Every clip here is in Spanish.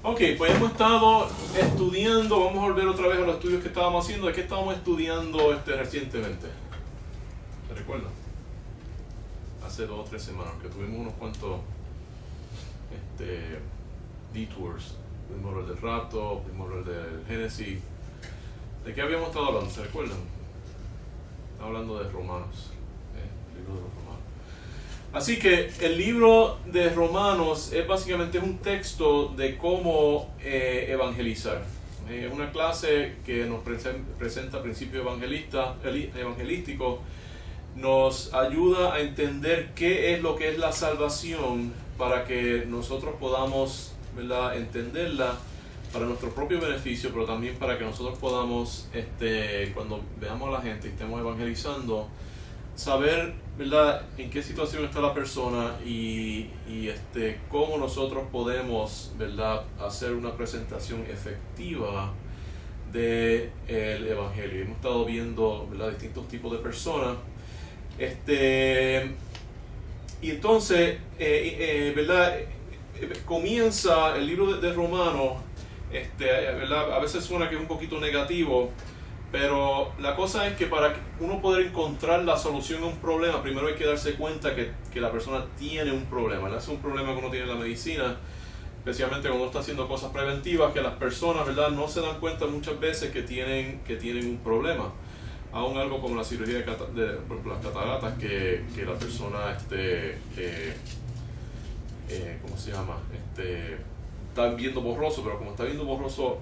Ok, pues hemos estado estudiando, vamos a volver otra vez a los estudios que estábamos haciendo. ¿De qué estábamos estudiando recientemente? ¿Se recuerdan? Hace 2 o 3 semanas, que tuvimos unos cuantos detours. Pudimos hablar del rato, pudimos hablar del Génesis. ¿De qué habíamos estado hablando? ¿Se recuerdan? Estaba hablando de Romanos, el libro de los Romanos. Así que el libro de Romanos es básicamente un texto de cómo evangelizar. Es una clase que nos presenta principios evangelísticos, nos ayuda a entender qué es lo que es la salvación para que nosotros podamos, ¿verdad?, entenderla para nuestro propio beneficio, pero también para que nosotros podamos, cuando veamos a la gente y estemos evangelizando, saber, ¿verdad?, en qué situación está la persona y cómo nosotros podemos, ¿verdad?, hacer una presentación efectiva del evangelio. Hemos estado viendo, ¿verdad?, distintos tipos de personas. Y entonces, ¿verdad?, comienza el libro de Romanos, ¿verdad?, a veces suena que es un poquito negativo. Pero la cosa es que para uno poder encontrar la solución a un problema, primero hay que darse cuenta que la persona tiene un problema. Es un problema que uno tiene en la medicina, especialmente cuando uno está haciendo cosas preventivas, que las personas, ¿verdad?, no se dan cuenta muchas veces que tienen un problema. Aún algo como la cirugía por las cataratas, que la persona, ¿cómo se llama? Está viendo borroso, pero como está viendo borroso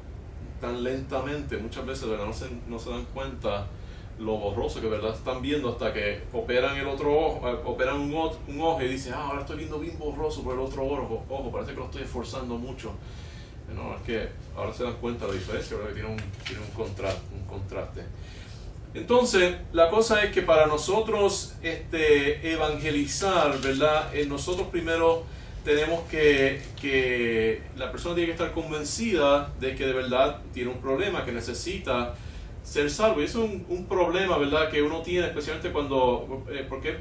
tan lentamente, muchas veces, ¿verdad?, no se dan cuenta lo borroso que, ¿verdad?, están viendo hasta que operan el otro ojo, operan un ojo y dicen, ahora estoy viendo bien borroso por el otro ojo, parece que lo estoy esforzando mucho. No, es que ahora se dan cuenta de la diferencia, ¿verdad?, que tiene un contraste. Entonces, la cosa es que para nosotros evangelizar, ¿verdad?, nosotros primero tenemos que la persona tiene que estar convencida de que de verdad tiene un problema, que necesita ser salvo. Y eso es un problema, ¿verdad?, que uno tiene, especialmente porque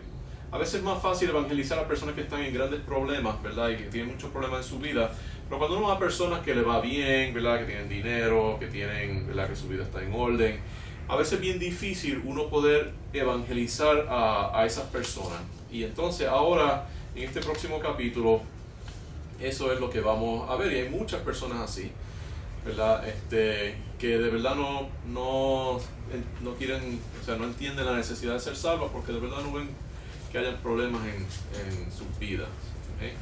a veces es más fácil evangelizar a personas que están en grandes problemas, ¿verdad?, y que tienen muchos problemas en su vida. Pero cuando uno va a personas que le va bien, ¿verdad?, que tienen dinero, que tienen, ¿verdad?, que su vida está en orden, a veces es bien difícil uno poder evangelizar a esas personas. Y entonces ahora, en este próximo capítulo, eso es lo que vamos a ver. Y hay muchas personas así, ¿verdad?, que de verdad no quieren, o sea, no entienden la necesidad de ser salvos porque de verdad no ven que hayan problemas en sus vidas. ¿Okay?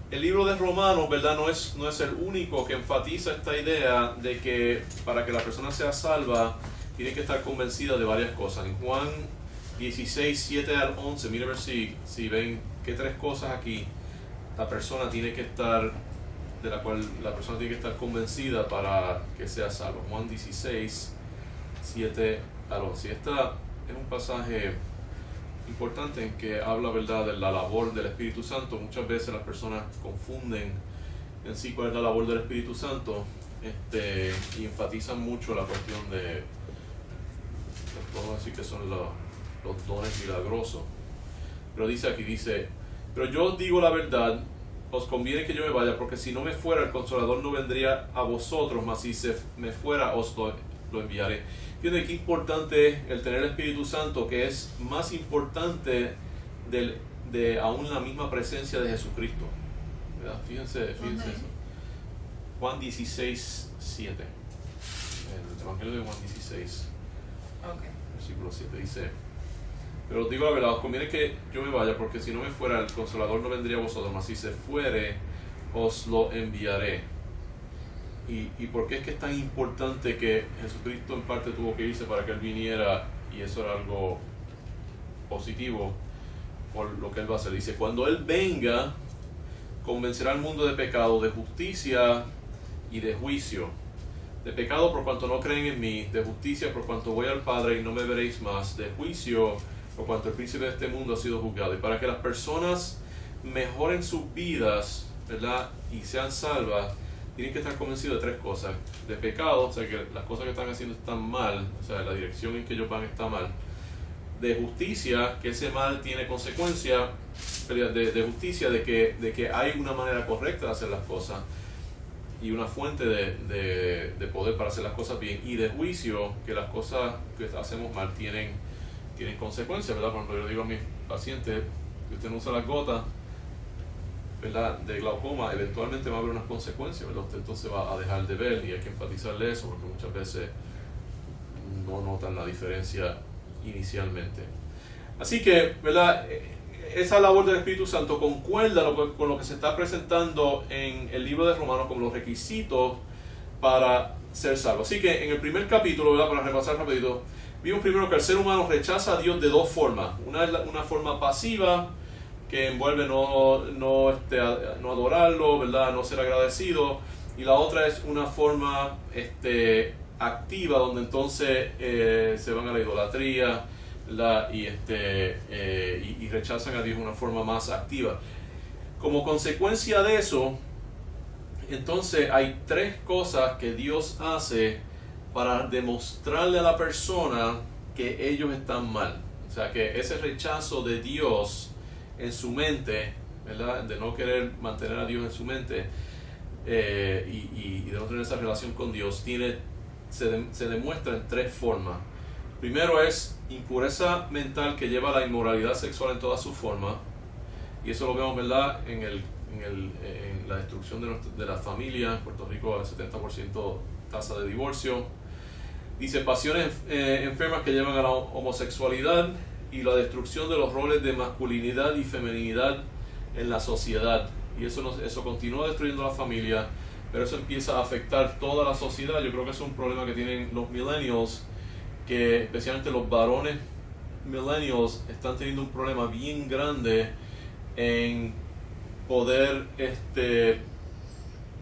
El libro de Romanos, ¿verdad?, no es el único que enfatiza esta idea de que para que la persona sea salva tiene que estar convencida de varias cosas. En Juan 16, 7 al 11, mire a ver si ven que 3 cosas aquí la persona tiene que estar, de la cual la persona tiene que estar convencida para que sea salvo. Juan 16, 7 al 11. Este es un pasaje importante en que habla, ¿verdad?, de la labor del Espíritu Santo. Muchas veces las personas confunden en sí cuál es la labor del Espíritu Santo, y enfatizan mucho la cuestión de, podemos decir que son los dones milagrosos. Pero dice, pero yo os digo la verdad, os conviene que yo me vaya, porque si no me fuera, el Consolador no vendría a vosotros, mas si se me fuera, os lo enviaré. Fíjense qué importante es el tener el Espíritu Santo, que es más importante de aún la misma presencia de Jesucristo, ¿verdad? Fíjense eso. Juan 16, 7. El Evangelio de Juan 16, versículo 7 dice, pero os digo la verdad, os conviene que yo me vaya, porque si no me fuera, el Consolador no vendría a vosotros, mas si se fuere, os lo enviaré. ¿Y por qué es que es tan importante que Jesucristo en parte tuvo que irse para que Él viniera? Y eso era algo positivo por lo que Él va a hacer. Dice, cuando Él venga, convencerá al mundo de pecado, de justicia y de juicio. De pecado por cuanto no creen en mí, de justicia por cuanto voy al Padre y no me veréis más, de juicio por cuanto el príncipe de este mundo ha sido juzgado. Y para que las personas mejoren sus vidas, ¿verdad?, y sean salvas, tienen que estar convencidos de 3 cosas. De pecado, o sea, que las cosas que están haciendo están mal, o sea, la dirección en que ellos van está mal. de justicia, que ese mal tiene consecuencia de justicia, de que hay una manera correcta de hacer las cosas y una fuente de poder para hacer las cosas bien, y de juicio, que las cosas que hacemos mal tienen consecuencias, ¿verdad? Por ejemplo, yo digo a mis pacientes que usted no usa las gotas, ¿verdad?, de glaucoma, eventualmente va a haber unas consecuencias, ¿verdad? Usted entonces va a dejar de ver, y hay que enfatizarle eso porque muchas veces no notan la diferencia inicialmente. Así que, ¿verdad?, esa labor del Espíritu Santo concuerda con lo que se está presentando en el libro de Romanos como los requisitos para ser salvo. Así que en el primer capítulo, ¿verdad?, para repasar rapidito, vimos primero que el ser humano rechaza a Dios de dos formas. Una es una forma pasiva, que envuelve no adorarlo, ¿verdad?, no ser agradecido, y la otra es una forma activa, donde entonces se van a la idolatría, y rechazan a Dios de una forma más activa. Como consecuencia de eso, entonces hay tres cosas que Dios hace para demostrarle a la persona que ellos están mal. O sea, que ese rechazo de Dios en su mente, ¿verdad?, de no querer mantener a Dios en su mente, y de no tener esa relación con Dios, se demuestra en tres formas. Primero es impureza mental, que lleva a la inmoralidad sexual en toda su forma, y eso lo vemos, ¿verdad?, en la destrucción de la familia. En Puerto Rico, el 70% tasa de divorcio. Dice pasiones enfermas que llevan a la homosexualidad y la destrucción de los roles de masculinidad y feminidad en la sociedad. Y eso continúa destruyendo la familia, pero eso empieza a afectar toda la sociedad. Yo creo que es un problema que tienen los millennials, que especialmente los varones millennials están teniendo un problema bien grande en poder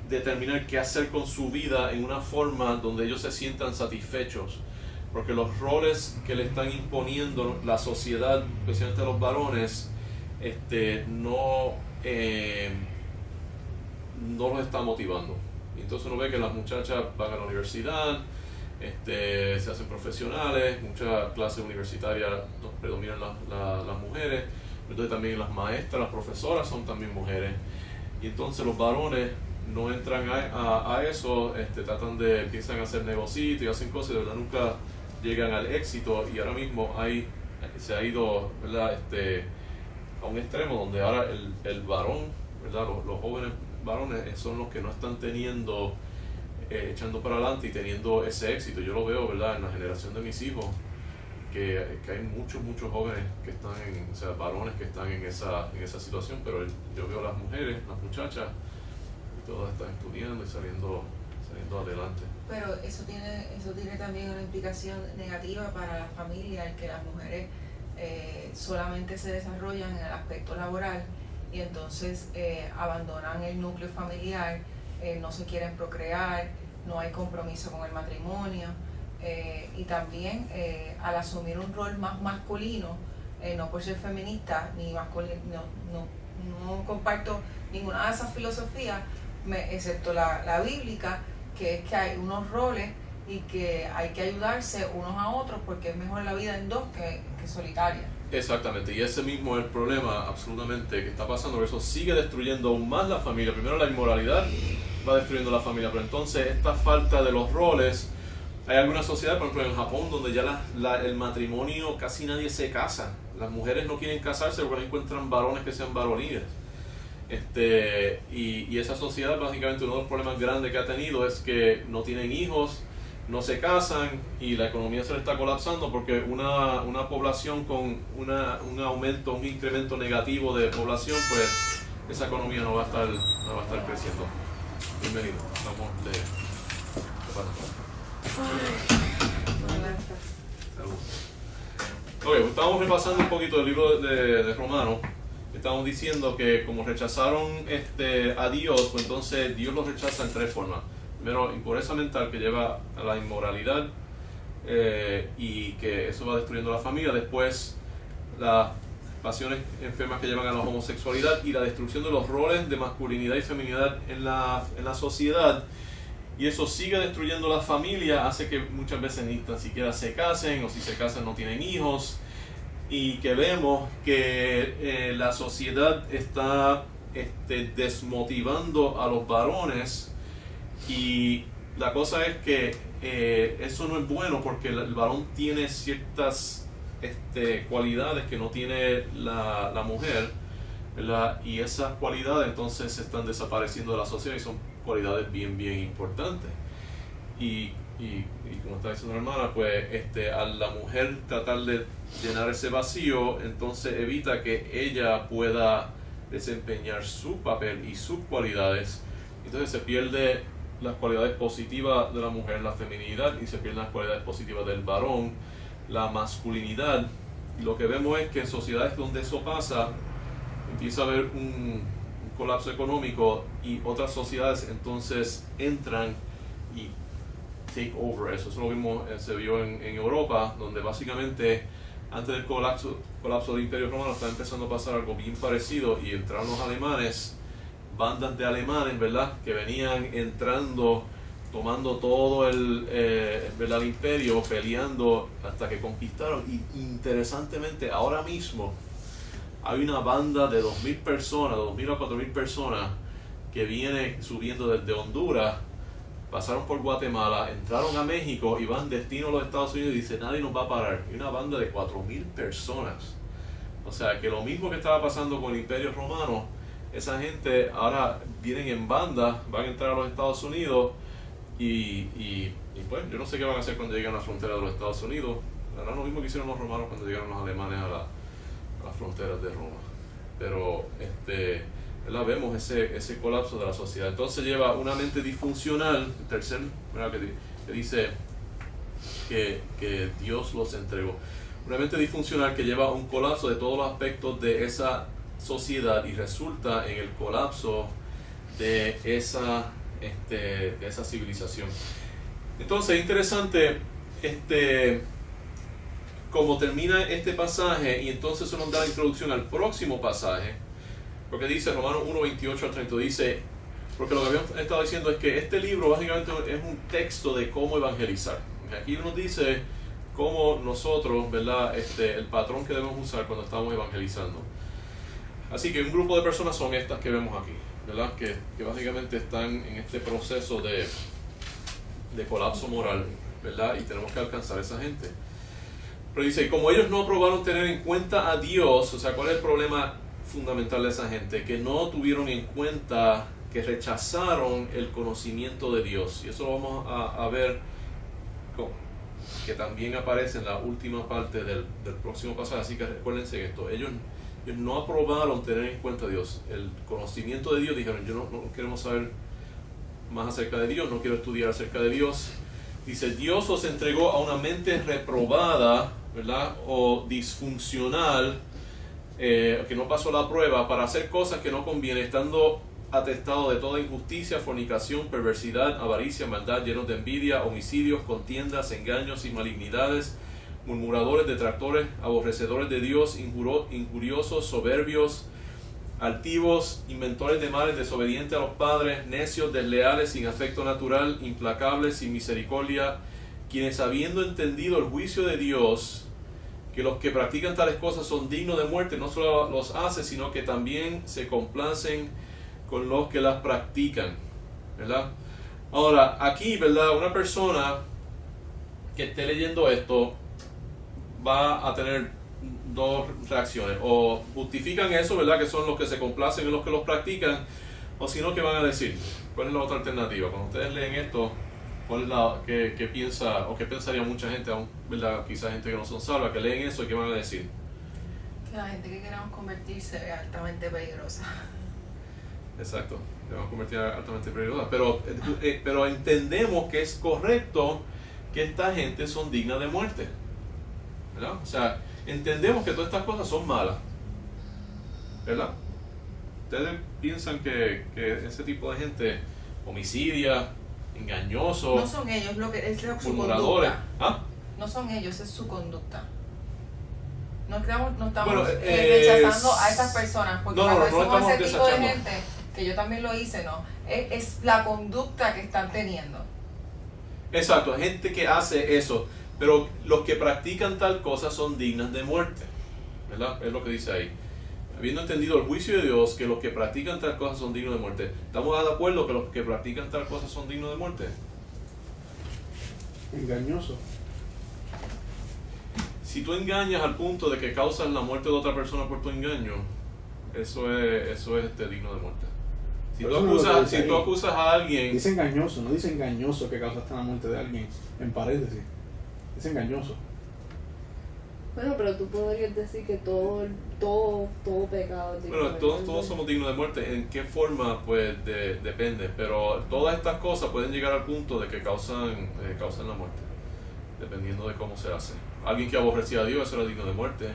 determinar qué hacer con su vida en una forma donde ellos se sientan satisfechos, porque los roles que le están imponiendo la sociedad, especialmente a los varones, no los está motivando. Y entonces uno ve que las muchachas van a la universidad, se hacen profesionales, muchas clases universitarias predominan las mujeres, entonces también las maestras, las profesoras son también mujeres, y entonces los varones no entran a eso, empiezan a hacer negocios y hacen cosas y de verdad nunca llegan al éxito. Y ahora mismo se ha ido, ¿verdad?, a un extremo donde ahora el varón, ¿verdad?, los jóvenes varones son los que no están echando para adelante y teniendo ese éxito. Yo lo veo, ¿verdad?, en la generación de mis hijos, que hay muchos jóvenes que están varones que están en esa situación, pero yo veo a las mujeres, las muchachas, todas están estudiando y saliendo adelante. Pero eso tiene también una implicación negativa para la familia, el que las mujeres solamente se desarrollan en el aspecto laboral y entonces abandonan el núcleo familiar, no se quieren procrear, no hay compromiso con el matrimonio, y también al asumir un rol más masculino, no por ser feminista ni masculino, no comparto ninguna de esas filosofías, excepto la bíblica, que es que hay unos roles y que hay que ayudarse unos a otros porque es mejor la vida en dos que solitaria. Exactamente, y ese mismo es el problema absolutamente que está pasando, que eso sigue destruyendo aún más la familia. Primero la inmoralidad va destruyendo la familia, pero entonces esta falta de los roles, hay algunas sociedades, por ejemplo en Japón, donde ya el matrimonio casi nadie se casa. Las mujeres no quieren casarse porque no encuentran varones que sean varoniles. Y esa sociedad, básicamente, uno de los problemas grandes que ha tenido es que no tienen hijos, no se casan y la economía se le está colapsando porque una población con un aumento, un incremento negativo de población, pues esa economía no va a estar creciendo. Bienvenido, vamos de Salud. Ok, estamos repasando un poquito el libro de Romanos. Estamos diciendo que como rechazaron a Dios, pues entonces Dios los rechaza en tres formas. Primero, impureza mental, que lleva a la inmoralidad, y que eso va destruyendo la familia. Después, las pasiones enfermas que llevan a la homosexualidad y la destrucción de los roles de masculinidad y feminidad en la sociedad. Y eso sigue destruyendo la familia, hace que muchas veces ni tan siquiera se casen, o si se casan no tienen hijos. y que vemos que la sociedad está desmotivando a los varones, y la cosa es que eso no es bueno porque el varón tiene ciertas cualidades que no tiene la mujer, ¿verdad? Y esas cualidades entonces están desapareciendo de la sociedad y son cualidades bien importantes. Y como está diciendo la hermana, pues a la mujer tratar de llenar ese vacío, entonces evita que ella pueda desempeñar su papel y sus cualidades. Entonces se pierde las cualidades positivas de la mujer, la feminidad, y se pierden las cualidades positivas del varón, la masculinidad. Y lo que vemos es que en sociedades donde eso pasa, empieza a haber un colapso económico, y otras sociedades entonces entran y take over eso. Eso lo vimos, se vio en Europa, donde básicamente antes del colapso del Imperio Romano estaba empezando a pasar algo bien parecido, y entraron los alemanes, bandas de alemanes, ¿verdad?, que venían entrando, tomando todo el imperio, peleando hasta que conquistaron. Y interesantemente, ahora mismo hay una banda de 2.000 personas, 2.000 a 4.000 personas, que viene subiendo desde Honduras, pasaron por Guatemala, entraron a México y van destino a los Estados Unidos, y dice, nadie nos va a parar. Y una banda de 4.000 personas. O sea, que lo mismo que estaba pasando con el Imperio Romano, esa gente ahora vienen en banda, van a entrar a los Estados Unidos, y pues yo no sé qué van a hacer cuando lleguen a la frontera de los Estados Unidos. Harán lo mismo que hicieron los romanos cuando llegaron los alemanes a las fronteras de Roma. Pero ¿verdad? Vemos ese colapso de la sociedad. Entonces lleva una mente disfuncional, el tercer, ¿verdad?, que dice que Dios los entregó. Una mente disfuncional que lleva un colapso de todos los aspectos de esa sociedad, y resulta en el colapso de esa civilización. Entonces es interesante cómo termina este pasaje, y entonces eso nos da la introducción al próximo pasaje, porque dice Romanos 1, 28 al 30, dice, porque lo que habíamos estado diciendo es que este libro básicamente es un texto de cómo evangelizar. Aquí nos dice cómo nosotros, ¿verdad?, el patrón que debemos usar cuando estamos evangelizando. Así que un grupo de personas son estas que vemos aquí, ¿verdad?, que básicamente están en este proceso de colapso moral, ¿verdad?, y tenemos que alcanzar a esa gente. Pero dice, como ellos no aprobaron tener en cuenta a Dios, o sea, ¿cuál es el problema fundamental de esa gente? Que no tuvieron en cuenta, que rechazaron el conocimiento de Dios. Y eso lo vamos a ver, que también aparece en la última parte del próximo pasaje. Así que recuérdense esto, ellos no aprobaron tener en cuenta a Dios. El conocimiento de Dios, dijeron, yo no queremos saber más acerca de Dios, no quiero estudiar acerca de Dios. Dice, Dios os entregó a una mente reprobada, ¿verdad?, o disfuncional, que no pasó la prueba, para hacer cosas que no convienen, estando atestado de toda injusticia, fornicación, perversidad, avaricia, maldad, llenos de envidia, homicidios, contiendas, engaños y malignidades, murmuradores, detractores, aborrecedores de Dios, injuriosos, soberbios, altivos, inventores de males, desobedientes a los padres, necios, desleales, sin afecto natural, implacables, sin misericordia, quienes, habiendo entendido el juicio de Dios, que los que practican tales cosas son dignos de muerte, no solo los hace, sino que también se complacen con los que las practican, ¿verdad? Ahora, aquí, ¿verdad?, una persona que esté leyendo esto va a tener dos reacciones: o justifican eso, ¿verdad?, que son los que se complacen en los que los practican, o si no, ¿qué van a decir? ¿Cuál es la otra alternativa? Cuando ustedes leen esto, ¿cuál es qué piensa, o qué pensaría mucha gente, aún, ¿verdad?, quizás gente que no son salvas, que leen eso, y qué van a decir? Que la gente que queremos convertirse es altamente peligrosa. Exacto, se van a convertir en altamente peligrosa, pero entendemos que es correcto que esta gente son dignas de muerte, ¿verdad? O sea, entendemos que todas estas cosas son malas, ¿verdad? Ustedes piensan que ese tipo de gente homicidia, engañoso, no son ellos, lo que es su murmuradores, conducta. ¿ah? No son ellos, es su conducta. No estamos Bueno, rechazando a esas personas, porque no cuando estamos decimos ese tipo de desechando. gente, que yo también lo hice, no, es la conducta que están teniendo. Exacto, gente que hace eso, pero los que practican tal cosa son dignas de muerte. ¿verdad? Es lo que dice ahí. Habiendo entendido el juicio de Dios, que los que practican tal cosa son dignos de muerte. ¿Estamos de acuerdo que los que practican tal cosa son dignos de muerte? Engañoso. Si tú engañas al punto de que causas la muerte de otra persona por tu engaño, eso es digno de muerte. Si tú acusas a alguien... Dice engañoso, no dice engañoso que causaste la muerte de alguien, en paréntesis. Dice engañoso. Bueno, pero tú podrías decir que todo pecado es digno Bueno, de todos muerte. somos dignos de muerte. ¿En qué forma? Pues depende. Pero todas estas cosas pueden llegar al punto de que causan la muerte, dependiendo de cómo se hace. Alguien que aborrecía a Dios, eso era digno de muerte.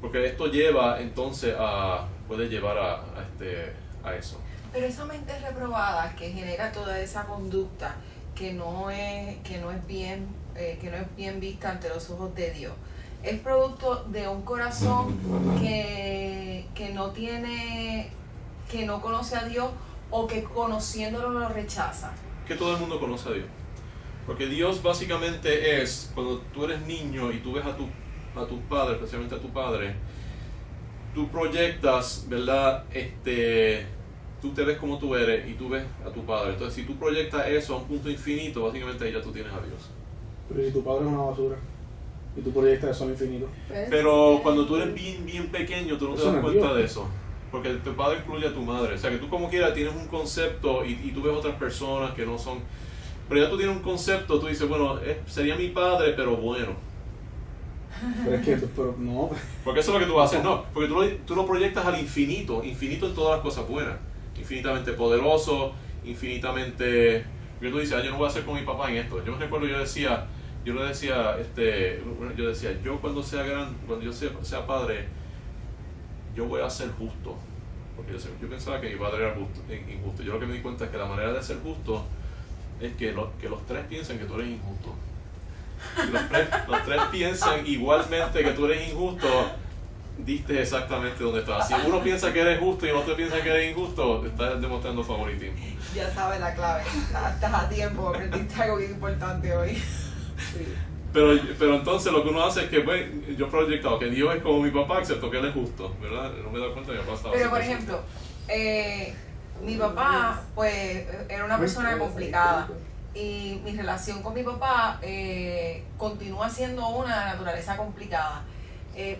Porque esto lleva entonces puede llevar a eso. Pero esa mente reprobada que genera toda esa conducta que no es bien vista ante los ojos de Dios, es producto de un corazón que no conoce a Dios, o que conociéndolo lo rechaza. Que todo el mundo conoce a Dios. Porque Dios básicamente es, cuando tú eres niño y tú ves a tu padre, especialmente a tu padre, tú proyectas, ¿verdad? Tú te ves como tú eres y tú ves a tu padre. Entonces, si tú proyectas eso a un punto infinito, básicamente ahí ya tú tienes a Dios. Pero si tu padre es una basura y tú proyectas eso al infinito. ¿Ves? Pero cuando tú eres bien pequeño, tú no te Eso das no es cuenta Dios. de eso. Porque tu padre incluye a tu madre. O sea, que tú como quieras tienes un concepto y tú ves otras personas que no son... Pero ya tú tienes un concepto, tú dices, bueno, sería mi padre, pero bueno. Pero es que, pero no. Porque eso es lo que tú haces, no. Porque tú lo proyectas al infinito en todas las cosas buenas. Infinitamente poderoso, infinitamente... Porque tú dices, yo no voy a hacer con mi papá en esto. Yo me recuerdo, yo le decía, yo cuando yo sea padre, yo voy a ser justo. Porque yo pensaba que mi padre era injusto. Yo lo que me di cuenta es que la manera de ser justo es que los tres piensen que tú eres injusto. Si los tres piensan igualmente que tú eres injusto, diste exactamente donde estás. Si uno piensa que eres justo y el otro piensa que eres injusto, estás demostrando favoritismo. Ya sabes la clave, estás a tiempo, aprendiste algo bien importante hoy. Sí. Pero entonces lo que uno hace es que pues, yo he proyectado que Dios es como mi papá, excepto que él es justo, ¿verdad? No me he dado cuenta que mi papá estaba Pero por haciendo ejemplo, mi papá pues era una persona complicada, y mi relación con mi papá continúa siendo una de naturaleza complicada.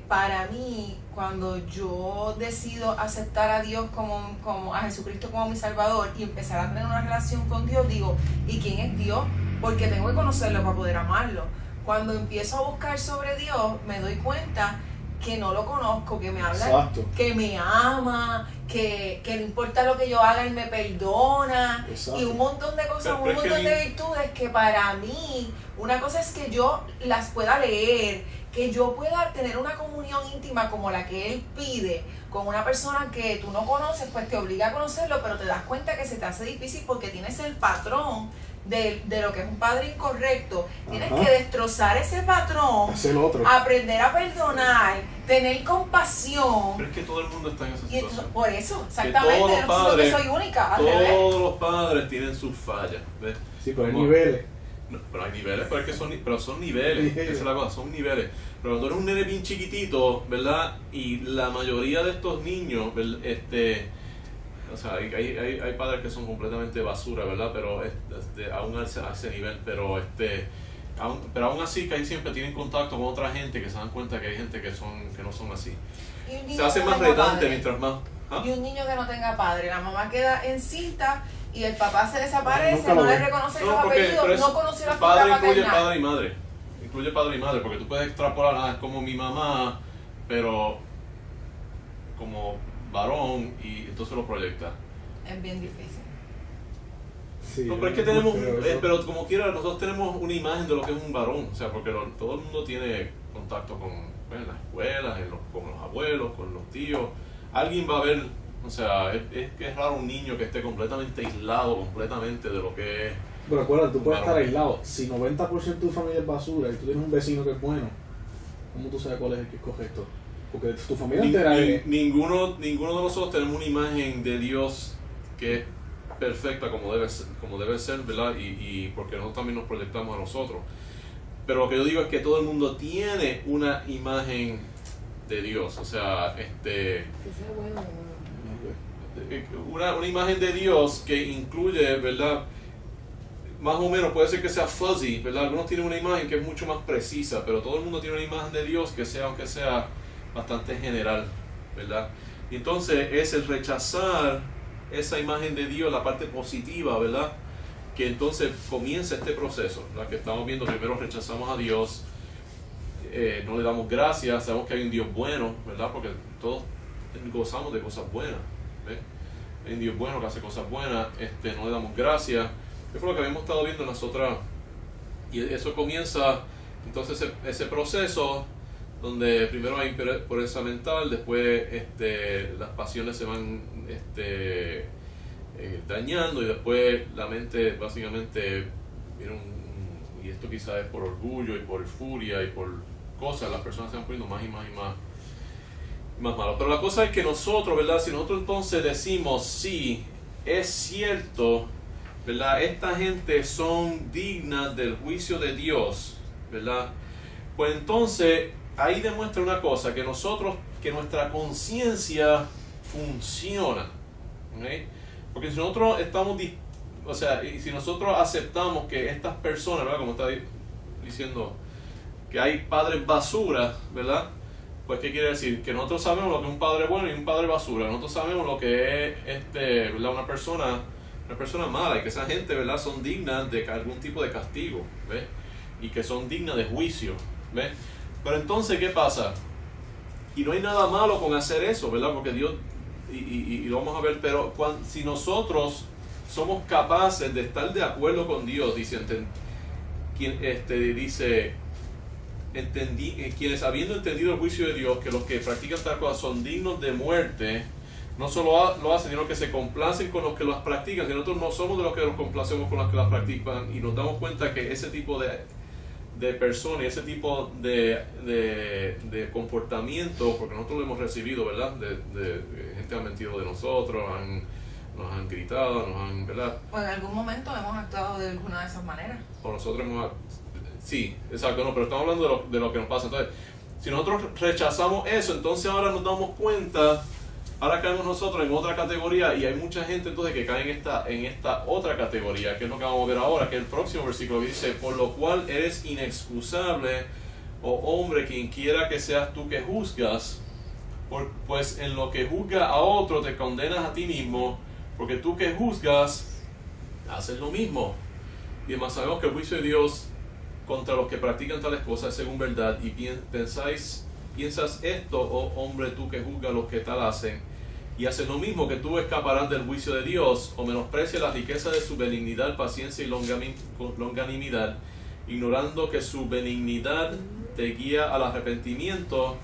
Para mí, cuando yo decido aceptar a Dios como a Jesucristo como mi Salvador y empezar a tener una relación con Dios, digo, ¿y quién es Dios? Porque tengo que conocerlo para poder amarlo. Cuando empiezo a buscar sobre Dios, me doy cuenta que no lo conozco, que me habla, Exacto. que me ama, que no importa lo que yo haga, Él me perdona. Exacto. Y un montón de cosas, Pero un es que montón de virtudes que para mí, una cosa es que yo las pueda leer, que yo pueda tener una comunión íntima como la que Él pide con una persona que tú no conoces, pues te obliga a conocerlo, pero te das cuenta que se te hace difícil porque tienes el patrón de lo que es un padre incorrecto. Tienes Ajá. que destrozar ese patrón, Es el otro. aprender a perdonar, tener compasión. Pero es que todo el mundo está en esa Y entonces, situación. por eso, todos exactamente, los no siento que padres- soy única, al revés. Todos los padres tienen sus fallas, ¿ves? Sí, pero hay Como- niveles. No, pero hay niveles, pero es que son niveles, esa es la cosa, son niveles. Pero cuando eres un nene bien chiquitito, ¿verdad? Y la mayoría de estos niños, o sea, hay padres que son completamente basura, ¿verdad? Pero aún a ese nivel, pero aún así casi siempre tienen contacto con otra gente que se dan cuenta que hay gente que no son así. Y un niño Se hace que más no tenga retante padre. mientras más... ¿ah? Y un niño que no tenga padre, la mamá queda encinta y el papá se desaparece, Nunca no lo le ve. reconoce los No, porque apellidos, pero no conoció la padre figura incluye paternal. padre y madre. Incluye padre y madre, porque tú puedes extrapolar, es como mi mamá, pero como varón, y entonces lo proyecta. Es bien difícil. Sí, No, pero es que tenemos, eso- pero como quiera, nosotros tenemos una imagen de lo que es un varón, o sea, porque todo el mundo tiene contacto con en las escuelas, con los abuelos, con los tíos. Alguien va a ver, o sea, es raro un niño que esté completamente aislado, completamente de lo que es. Pero acuérdate, tú puedes Varón. estar aislado. Si 90% de tu familia es basura y tú tienes un vecino que es bueno, ¿cómo tú sabes cuál es el que es correcto? Porque tu familia entera es... Ninguno de nosotros tenemos una imagen de Dios que es perfecta como debe ser, ¿verdad? Y porque nosotros también nos proyectamos a nosotros. Pero lo que yo digo es que todo el mundo tiene una imagen de Dios, o sea, Que sea bueno. una imagen de Dios que incluye, ¿verdad? Más o menos puede ser que sea fuzzy, ¿verdad? Algunos tienen una imagen que es mucho más precisa, pero todo el mundo tiene una imagen de Dios que sea, aunque sea bastante general, ¿verdad? Y entonces es el rechazar esa imagen de Dios, la parte positiva, ¿verdad? Que entonces comienza este proceso, la que estamos viendo. Primero rechazamos a Dios, no le damos gracias, sabemos que hay un Dios bueno, ¿verdad? Porque todos gozamos de cosas buenas, ¿ves? Hay un Dios bueno que hace cosas buenas, no le damos gracias. Eso fue lo que habíamos estado viendo en las otras, y eso comienza entonces ese proceso donde primero hay pureza mental, después las pasiones se van dañando, y después la mente básicamente viene y esto quizás es por orgullo y por furia y por cosas, las personas se van poniendo más y más y más malos. Pero la cosa es que nosotros, ¿verdad? Si nosotros entonces decimos, sí, es cierto, ¿verdad? Esta gente son dignas del juicio de Dios, ¿verdad? Pues entonces ahí demuestra una cosa, que nuestra conciencia funciona, ¿okay? Porque si nosotros y si nosotros aceptamos que estas personas, ¿verdad? Como está diciendo, que hay padres basura, ¿verdad? Pues ¿qué quiere decir? Que nosotros sabemos lo que es un padre bueno y un padre basura. Nosotros sabemos lo que es ¿verdad? Una persona mala, y que esa gente, ¿verdad? Son dignas de algún tipo de castigo, ¿ves? Y que son dignas de juicio, ¿ves? Pero entonces, ¿qué pasa? Y no hay nada malo con hacer eso, ¿verdad? Porque Dios, y lo vamos a ver, pero si nosotros somos capaces de estar de acuerdo con Dios, dice quienes habiendo entendido el juicio de Dios, que los que practican tal cosa son dignos de muerte, no solo lo hacen, sino que se complacen con los que las practican. Si nosotros no somos de los que nos complacemos con los que las practican, y nos damos cuenta que ese tipo de personas, ese tipo de comportamiento, porque nosotros lo hemos recibido, ¿verdad? De gente ha mentido de nosotros, nos han gritado, ¿verdad? O en algún momento hemos actuado de alguna de esas maneras. O nosotros sí, exacto, no, pero estamos hablando de lo que nos pasa. Entonces, si nosotros rechazamos eso, entonces ahora nos damos cuenta, ahora caemos nosotros en otra categoría, y hay mucha gente entonces que cae en esta otra categoría, que es lo que vamos a ver ahora, que es el próximo versículo, que dice: por lo cual eres inexcusable, oh hombre, quien quiera que seas tú que juzgas, pues en lo que juzga a otro te condenas a ti mismo, porque tú que juzgas haces lo mismo. Y además sabemos que el juicio de Dios contra los que practican tales cosas es según verdad. Y piensas esto, oh hombre, tú que juzgas a los que tal hacen, y haces lo mismo, que tú escaparás del juicio de Dios, o menosprecias la riqueza de su benignidad, paciencia y longanimidad, ignorando que su benignidad te guía al arrepentimiento,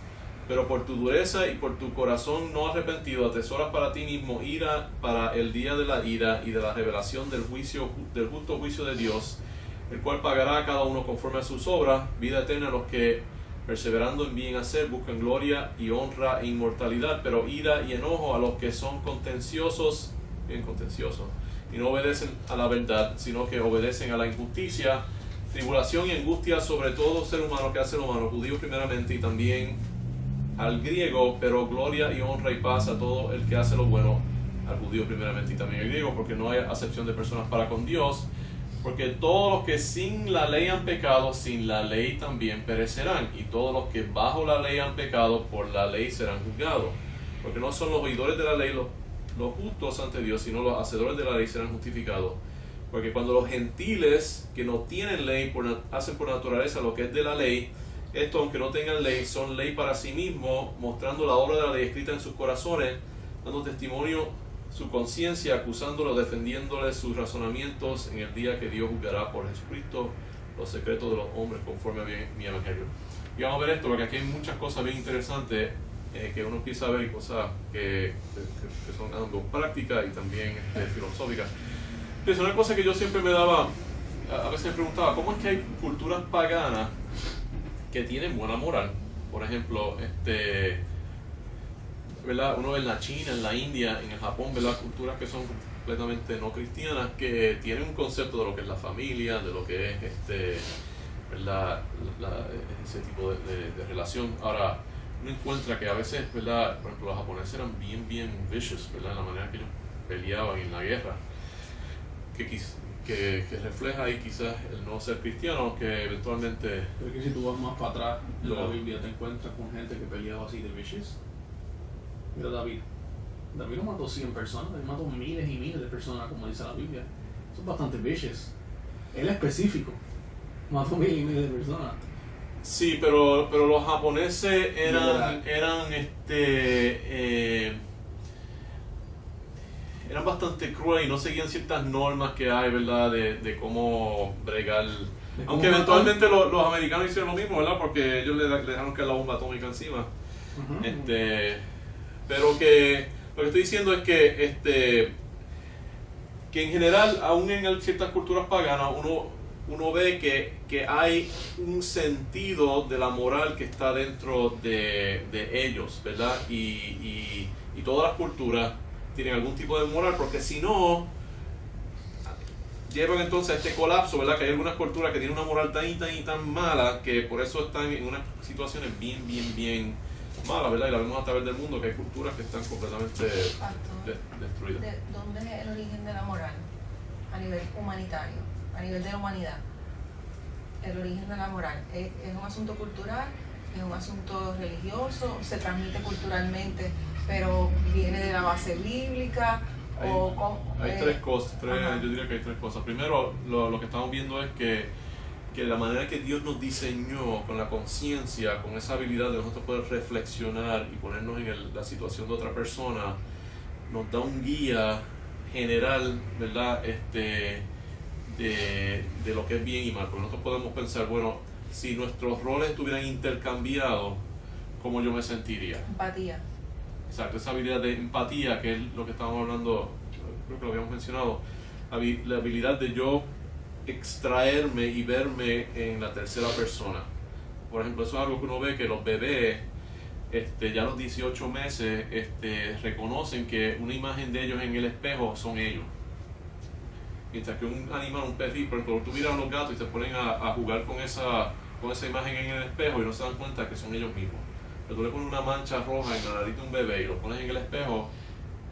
pero por tu dureza y por tu corazón no arrepentido atesoras para ti mismo ira para el día de la ira y de la revelación del justo juicio de Dios, el cual pagará a cada uno conforme a sus obras, vida eterna a los que, perseverando en bien hacer, buscan gloria y honra e inmortalidad, pero ira y enojo a los que son contenciosos, y no obedecen a la verdad, sino que obedecen a la injusticia, tribulación y angustia sobre todo ser humano que hace lo humano, judío primeramente y también al griego, pero gloria y honra y paz a todo el que hace lo bueno, al judío primeramente y también al griego, porque no hay acepción de personas para con Dios, porque todos los que sin la ley han pecado, sin la ley también perecerán, y todos los que bajo la ley han pecado, por la ley serán juzgados, porque no son los oidores de la ley los justos ante Dios, sino los hacedores de la ley serán justificados. Porque cuando los gentiles que no tienen ley hacen por naturaleza lo que es de la ley, esto, aunque no tengan ley, son ley para sí mismos, mostrando la obra de la ley escrita en sus corazones, dando testimonio su conciencia, acusándolo, defendiéndole sus razonamientos en el día que Dios juzgará por Jesucristo los secretos de los hombres conforme a mi evangelio. Y vamos a ver esto, porque aquí hay muchas cosas bien interesantes que uno empieza a ver, y cosas que son algo prácticas y también filosóficas. Es una cosa que yo siempre a veces me preguntaba, ¿cómo es que hay culturas paganas que tienen buena moral? Por ejemplo, ¿verdad? Uno ve en la China, en la India, en el Japón, ¿verdad? Culturas que son completamente no cristianas, que tienen un concepto de lo que es la familia, de lo que es ¿verdad? Ese tipo de relación. Ahora, uno encuentra que a veces, ¿verdad? Por ejemplo, los japoneses eran bien vicious, ¿verdad? La manera que ellos peleaban en la guerra, que refleja ahí quizás el no ser cristiano, que eventualmente... Pero que si tú vas más para atrás en la Biblia te encuentras con gente que peleaba así de vicious. Mira David no mató 100 personas, él mató miles y miles de personas, como dice la Biblia. Eso es bastante vicious. Él es específico, mató miles y miles de personas. Sí, pero los japoneses eran bastante crueles y no seguían ciertas normas que hay, ¿verdad? De cómo bregar. Aunque eventualmente los americanos hicieron lo mismo, ¿verdad? Porque ellos le dejaron caer la bomba atómica encima. Pero que lo que estoy diciendo es que en general, aún en ciertas culturas paganas, uno ve que hay un sentido de la moral que está dentro de ellos, ¿verdad? Y todas las culturas tienen algún tipo de moral, porque si no, llevan entonces a este colapso, ¿verdad? Que hay algunas culturas que tienen una moral tan mala que por eso están en unas situaciones bien malas, ¿verdad? Y la vemos a través del mundo, que hay culturas que están completamente destruidas. ¿De dónde es el origen de la moral? A nivel humanitario, a nivel de la humanidad. El origen de la moral es un asunto cultural, es un asunto religioso, se transmite culturalmente, pero viene de la base bíblica. Hay tres cosas, yo diría que hay tres cosas. Primero, lo que estamos viendo es que la manera que Dios nos diseñó con la conciencia, con esa habilidad de nosotros poder reflexionar y ponernos en la situación de otra persona, nos da un guía general, ¿verdad? De lo que es bien y mal, porque nosotros podemos pensar, bueno, si nuestros roles estuvieran intercambiados, ¿cómo yo me sentiría? Empatía. Exacto, esa habilidad de empatía, que es lo que estábamos hablando, creo que lo habíamos mencionado, la habilidad de yo extraerme y verme en la tercera persona. Por ejemplo, eso es algo que uno ve que los bebés, ya a los 18 meses, reconocen que una imagen de ellos en el espejo son ellos. Mientras que un animal, un perrito, por ejemplo, tú miras a los gatos y se ponen a jugar con esa imagen en el espejo y no se dan cuenta que son ellos mismos. Pero tú le pones una mancha roja en la nariz de un bebé y lo pones en el espejo,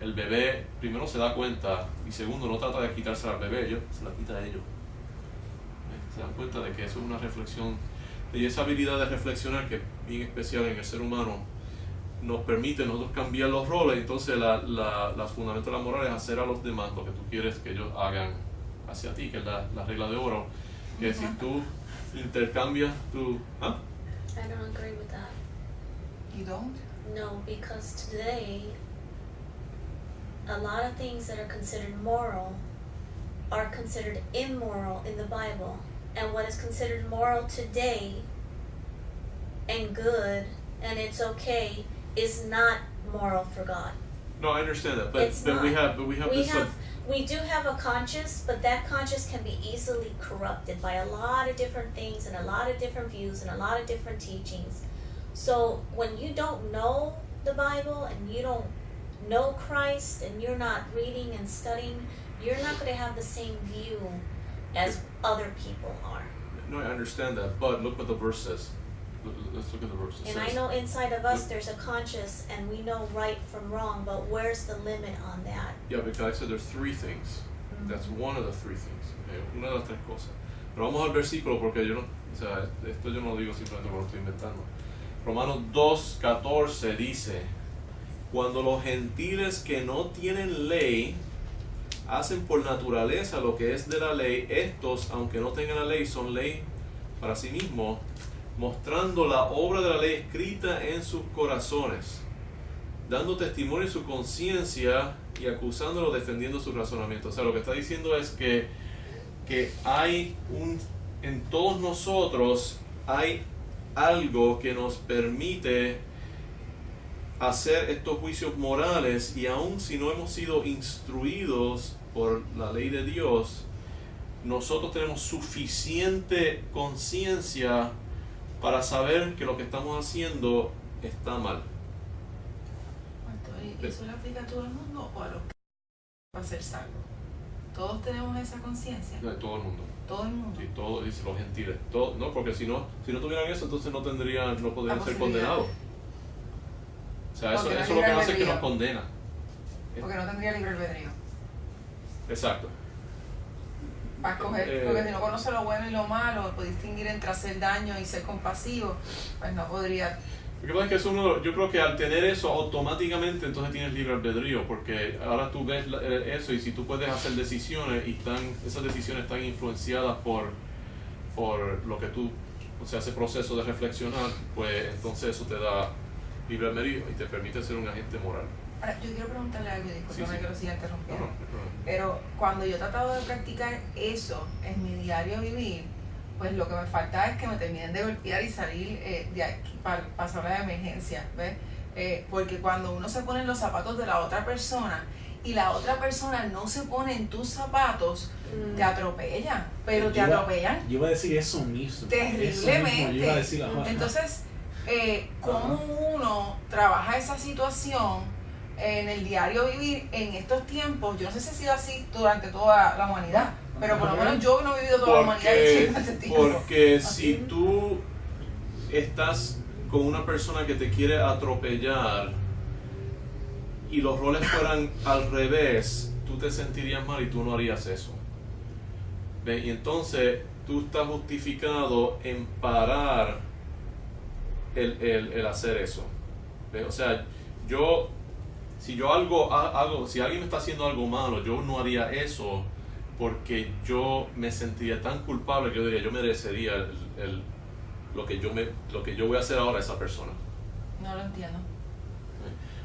el bebé primero se da cuenta y segundo no trata de quitársela al bebé, se la quita a ellos. Se dan cuenta de que eso es una reflexión, y esa habilidad de reflexionar, que es bien especial en el ser humano, nos permite nosotros cambiar los roles. Entonces la fundamento de la moral es hacer a los demás lo que tú quieres que ellos hagan hacia ti, que es la regla de oro, que si tú intercambias tu... ¿Ah? I don't agree with that. You don't? No, because today, a lot of things that are considered moral are considered immoral in the Bible. And what is considered moral today and good and it's okay is not moral for God. No, I understand that, but It's but we not. have this. We do have a conscience, but that conscience can be easily corrupted by a lot of different things and a lot of different views and a lot of different teachings. So when you don't know the Bible and you don't know Christ and you're not reading and studying, you're not going to have the same view as other people are. No, I understand that, but look what the verse says. Let's look at the verse. It And I says, know inside of us there's a conscience and we know right from wrong, but where's the limit on that? Yeah, because I said there's three things. That's one of the three things. Okay? Una de las tres cosas. Pero vamos al versículo porque esto yo no lo digo simplemente porque lo estoy inventando. Romanos 2:14 dice: cuando los gentiles que no tienen ley hacen por naturaleza lo que es de la ley, estos, aunque no tengan la ley, son ley para sí mismos, mostrando la obra de la ley escrita en sus corazones, dando testimonio en su conciencia y acusándolo, defendiendo su razonamiento. O sea, lo que está diciendo es que hay en todos nosotros hay algo que nos permite hacer estos juicios morales, y aun si no hemos sido instruidos por la ley de Dios, nosotros tenemos suficiente conciencia para saber que lo que estamos haciendo está mal. ¿Y eso le aplica a todo el mundo o a los que van a ser salvos? ¿Todos tenemos esa conciencia? De todo el mundo. todo el mundo. Sí, todo, dice los gentiles. Todo, no, porque si no tuvieran eso, entonces no podrían ser posibilidad. condenados. O sea, eso Porque no es hay lo que libre hace que nos albedrío. condena. Porque no tendría libre albedrío. Exacto. Para escoger, porque si no conoce lo bueno y lo malo, puede distinguir entre hacer daño y ser compasivo, pues no podría. Lo que pasa es que yo creo que al tener eso automáticamente entonces tienes libre albedrío, porque ahora tú ves eso y si tú puedes hacer decisiones y esas decisiones están influenciadas por lo que tú, o sea, ese proceso de reflexionar, pues entonces eso te da libre albedrío y te permite ser un agente moral. Ahora, yo quiero preguntarle algo, discúlpame Sí. que lo siga interrumpiendo. No, no. Pero cuando yo he tratado de practicar eso en mi diario vivir, pues lo que me falta es que me terminen de golpear y salir de aquí para pasar la emergencia, ¿ves? Porque cuando uno se pone en los zapatos de la otra persona y la otra persona no se pone en tus zapatos, te atropellan, pero te atropellan Yo iba a decir eso mismo. terriblemente. Yo iba a decir la Entonces, ¿cómo uno trabaja esa situación en el diario vivir en estos tiempos? Yo no sé si ha sido así durante toda la humanidad, pero por lo menos yo no he vivido toda la humanidad en ese tiempo. Porque si tú estás con una persona que te quiere atropellar y los roles fueran al revés, tú te sentirías mal y tú no harías eso. ¿Ves? Y entonces tú estás justificado en parar el hacer eso. ¿Ves? O sea, si alguien me está haciendo algo malo, yo no haría eso porque yo me sentiría tan culpable que yo diría, yo merecería lo que yo voy a hacer ahora a esa persona. No lo entiendo.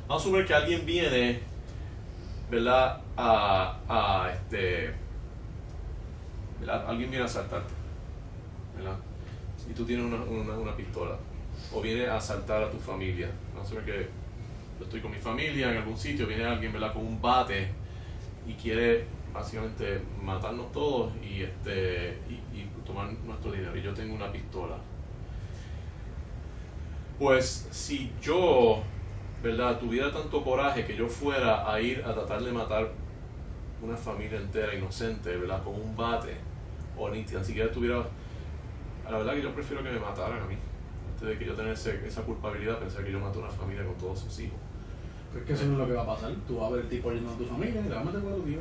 Vamos a suponer que alguien viene, ¿verdad? ¿verdad? Alguien viene a asaltarte, ¿verdad? Y tú tienes una pistola. O viene a asaltar a tu familia. Vamos a suponer que yo estoy con mi familia en algún sitio, viene alguien, ¿verdad? Con un bate y quiere básicamente matarnos todos y tomar nuestro dinero. Y yo tengo una pistola. Pues si yo, ¿verdad?, tuviera tanto coraje que yo fuera a ir a tratar de matar una familia entera inocente, ¿verdad?, con un bate, o ni tan siquiera tuviera, la verdad que yo prefiero que me mataran a mí, antes de que yo tener esa culpabilidad de pensar que yo mato a una familia con todos sus hijos. Pero es que eso no es lo que va a pasar. Tú vas a ver el tipo yendo a tu familia y le vas a meter con tu tío.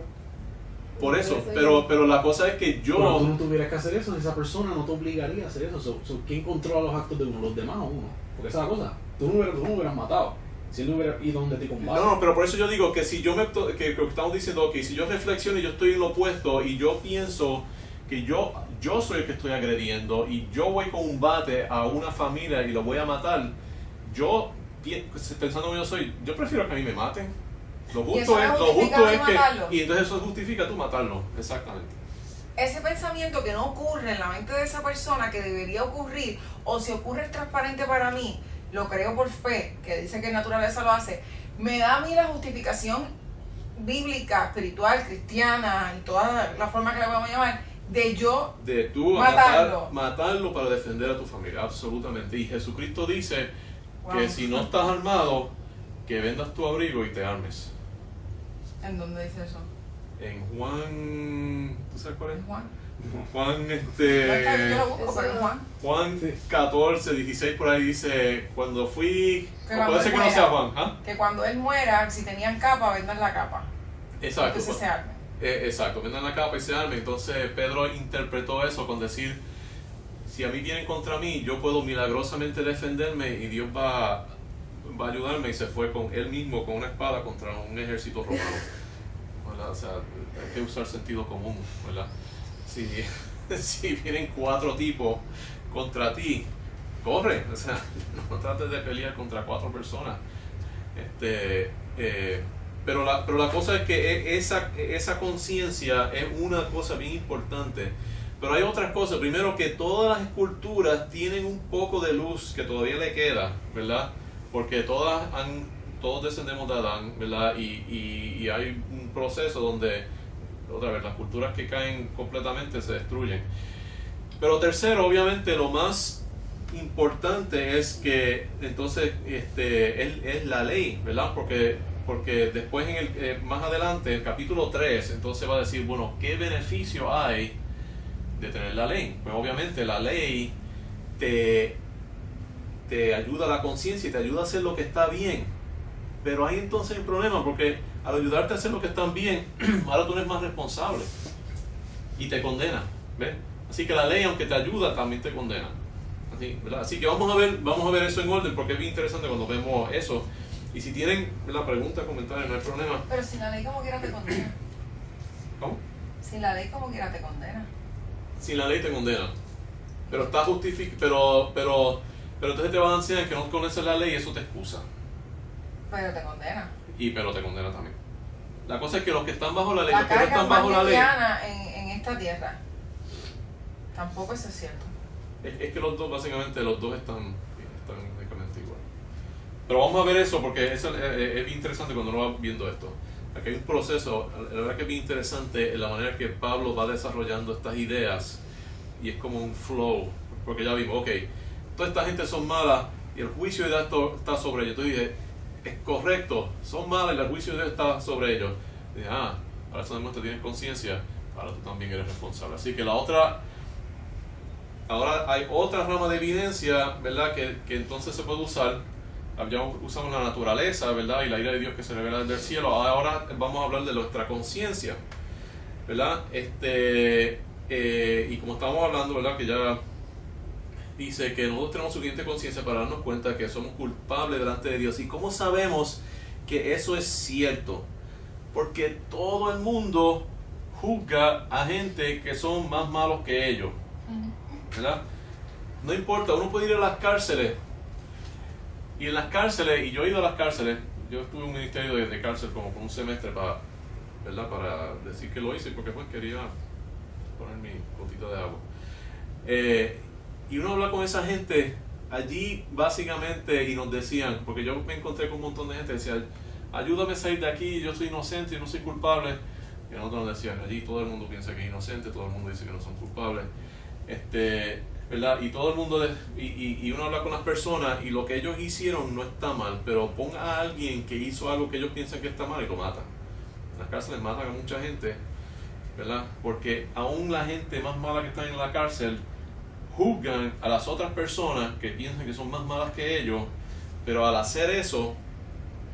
Por eso, pero la cosa es que Pero tú no tuvieras que hacer eso, esa persona no te obligaría a hacer eso. ¿Quién controla los actos de uno? ¿Los demás o uno? Porque esa es la cosa. Tú no hubieras matado. Si él no hubiera ido donde te combate. No, pero por eso yo digo que si yo que estamos diciendo, ok, si yo reflexiono y yo estoy en lo opuesto y yo pienso que yo soy el que estoy agrediendo y yo voy con un bate a una familia y lo voy a matar, yo pensando como yo prefiero que a mí me maten. Lo justo es que matarlo. y entonces eso justifica tú matarlo, exactamente. Ese pensamiento que no ocurre en la mente de esa persona, que debería ocurrir, o si ocurre es transparente para mí, lo creo por fe, que dice que naturaleza lo hace, me da a mí la justificación bíblica, espiritual, cristiana y toda la forma que le vamos a llamar, de tú matarlo para defender a tu familia, absolutamente. Y Jesucristo dice que si no estás armado, que vendas tu abrigo y te armes. ¿En dónde dice eso? En Juan, ¿tú sabes cuál es? ¿En Juan? Juan, Yo lo busco, pero en Juan. Juan 14, 16 por ahí dice, cuando fui, Que o cuando puede ser él que no sea Juan, ¿ah? Que cuando él muera, si tenían capa, vendan la capa. Exacto. Entonces se arme. Exacto, vendan la capa y se arme. Entonces Pedro interpretó eso con decir, si a mí vienen contra mí, yo puedo milagrosamente defenderme y Dios va a ayudarme, y se fue con él mismo con una espada contra un ejército romano. ¿Verdad? O sea, hay que usar sentido común, ¿verdad? Si vienen 4 tipos contra ti, corre, o sea, no trates de pelear contra 4 personas. Pero la cosa es que esa conciencia es una cosa bien importante. Pero hay otras cosas. Primero, que todas las esculturas tienen un poco de luz que todavía le queda, ¿verdad? Porque todos descendemos de Adán, ¿verdad? Y hay un proceso donde, otra vez, las culturas que caen completamente se destruyen. Pero tercero, obviamente, lo más importante es que entonces es la ley, ¿verdad? Porque después más adelante, el capítulo 3, entonces va a decir, bueno, ¿qué beneficio hay tener la ley. Pues obviamente la ley te ayuda a la conciencia y te ayuda a hacer lo que está bien. Pero ahí entonces hay un problema, porque al ayudarte a hacer lo que está bien, ahora tú eres más responsable y te condena, ¿ves? Así que la ley, aunque te ayuda, también te condena. Así, ¿verdad? Así que vamos a ver eso en orden, porque es bien interesante cuando vemos eso. Y si tienen la pregunta, comentarios, no hay problema. Pero sin la ley como quiera te condena. ¿Cómo? Sin la ley como quiera te condena. Sin la ley te condena. Pero está justificado, pero entonces te van a enseñar que no conoces la ley y eso te excusa. Pero te condena. Pero te condena también. La cosa es que los que están bajo la ley, La los que no carga están más bajo la ley, liviana en esta tierra. Tampoco eso es cierto. es que los dos, básicamente, los dos están básicamente igual. Pero vamos a ver eso, porque eso es bien interesante cuando uno va viendo esto. Aquí hay un proceso, la verdad que es bien interesante la manera que Pablo va desarrollando estas ideas, y es como un flow, porque ya vimos, ok, toda esta gente son malas y el juicio de Dios está sobre ellos. Entonces dije, es correcto, son malas y el juicio de Dios está sobre ellos. Y dije, ahora eso demuestra que tienes conciencia, ahora tú también eres responsable. Así que ahora hay otra rama de evidencia, ¿verdad? Que entonces se puede usar. Ya usamos la naturaleza, ¿verdad? Y la ira de Dios que se revela desde el cielo. Ahora vamos a hablar de nuestra conciencia, ¿verdad? Y como estamos hablando, ¿verdad? Que ya dice que nosotros tenemos suficiente conciencia para darnos cuenta que somos culpables delante de Dios. ¿Y cómo sabemos que eso es cierto? Porque todo el mundo juzga a gente que son más malos que ellos, ¿verdad? No importa, uno puede ir a las cárceles. Y en las cárceles, y yo he ido a las cárceles, yo estuve en un ministerio de cárcel como por un semestre para decir que lo hice, porque pues quería poner mi gotita de agua. Y uno habla con esa gente allí básicamente y nos decían, porque yo me encontré con un montón de gente que decía, ayúdame a salir de aquí, yo soy inocente, yo no soy culpable. Y nosotros nos decían, allí todo el mundo piensa que es inocente, todo el mundo dice que no son culpables. ¿Verdad? Y todo el mundo, y uno habla con las personas y lo que ellos hicieron no está mal, pero ponga a alguien que hizo algo que ellos piensan que está mal y lo matan. En las cárceles matan a mucha gente, ¿verdad? Porque aún la gente más mala que está en la cárcel juzgan a las otras personas que piensan que son más malas que ellos, pero al hacer eso,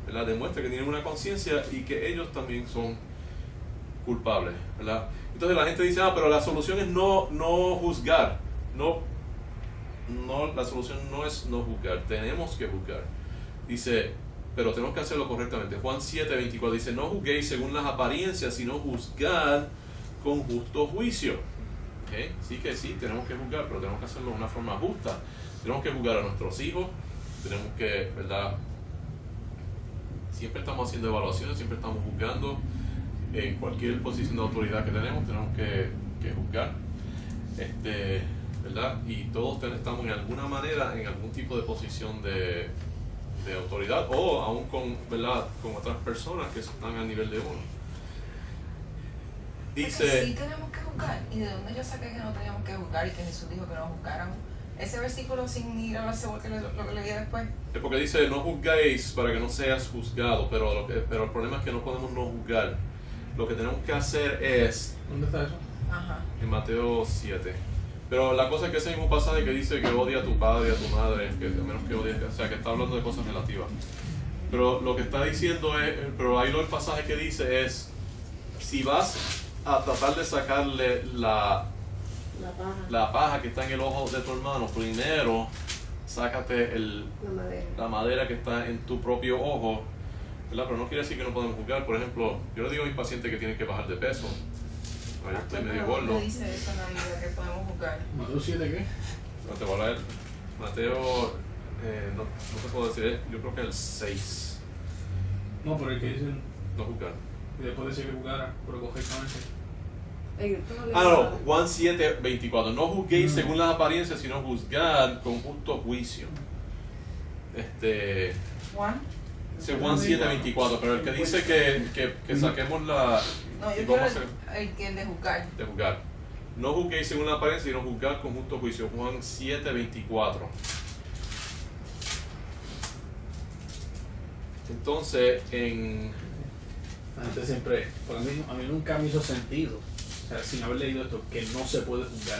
¿verdad? Demuestra que tienen una conciencia y que ellos también son culpables, ¿verdad? Entonces la gente dice, pero la solución es no juzgar. No, la solución no es no juzgar, tenemos que juzgar. Dice, pero tenemos que hacerlo correctamente. Juan 7:24 dice, no juzguéis según las apariencias, sino juzgad con justo juicio. ¿Okay? Sí que sí, tenemos que juzgar, pero tenemos que hacerlo de una forma justa. Tenemos que juzgar a nuestros hijos, tenemos que, ¿verdad? Siempre estamos haciendo evaluaciones, siempre estamos juzgando. En cualquier posición de autoridad que tenemos que juzgar. ¿Verdad? Y todos estamos en alguna manera en algún tipo de posición de autoridad o aún ¿verdad? Con otras personas que están a nivel de uno. Dice, sí tenemos que juzgar. ¿Y de dónde yo saqué que no teníamos que juzgar y que Jesús dijo que no juzgáramos? Ese versículo sin ir a lo que leí después. Es porque dice, no juzgáis para que no seas juzgado, pero el problema es que no podemos no juzgar. Lo que tenemos que hacer es... ¿Dónde está eso? Ajá. En Mateo 7. Pero la cosa es que ese mismo pasaje que dice que odia a tu padre y a tu madre, que a menos que odies, o sea, que está hablando de cosas relativas. Pero lo que está diciendo es, pero ahí el pasaje que dice es, si vas a tratar de sacarle la paja que está en el ojo de tu hermano, primero sácate la madera que está en tu propio ojo, ¿verdad? Pero no quiere decir que no podemos juzgar. Por ejemplo, yo le digo a mis pacientes que tienen que bajar de peso. Yo estoy medio gordo. ¿Dónde dice eso en la Biblia que podemos juzgar? ¿Mateo 7 qué? No te voy a leer. Mateo, no te puedo decir, yo creo que el 6. No, pero el que dicen, No juzgar. y después decía que juzgara, pero correctamente. No, Juan 7:24. No juzguéis según las apariencias, sino juzgad con justo juicio. Juan. Ese Juan 7:24, pero el que dice que saquemos la... No, yo y quiero vamos a el de juzgar. de juzgar. No juzguéis según la apariencia, sino juzgad con justo juicio. Juan 7:24. Entonces, La gente siempre, para mí, a mí nunca me hizo sentido o sea, sin haber leído esto, que no se puede juzgar.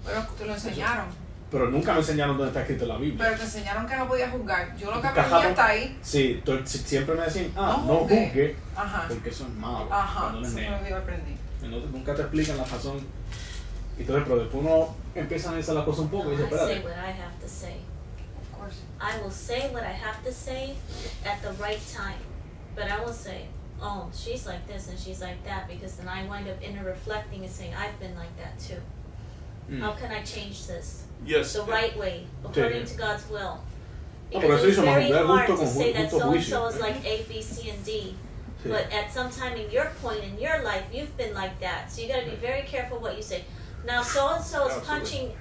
Pero te lo enseñaron. Pero nunca me enseñaron dónde está escrito en la Biblia. Pero te enseñaron que no podías juzgar. Yo lo que aprendí Cajado. hasta ahí. Sí, siempre me decían, No no juzgue. juzgue, Ajá. porque eso es malo. Ajá. cuando eres Eso fue nene. lo que yo aprendí. Entonces, nunca te explican la razón. Entonces, pero después uno empieza a analizar la cosa un poco y dice, I say espérate. what I have to say. Of course. I will say what I have to say at the right time. But I will say, oh, she's like this and she's like that, because then I wind up inner reflecting and saying, I've been like that too. How can I change this? Yes. The right way, according to God's will. No, pero Because eso it's hizo más very juzgar hard justo to con say that justo so and juicio. so is like A, B, C, and D. Sí. But at some time in your point in your life, you've been like that. So you got to be very careful what you say. Now, so and so is Absolutely. punching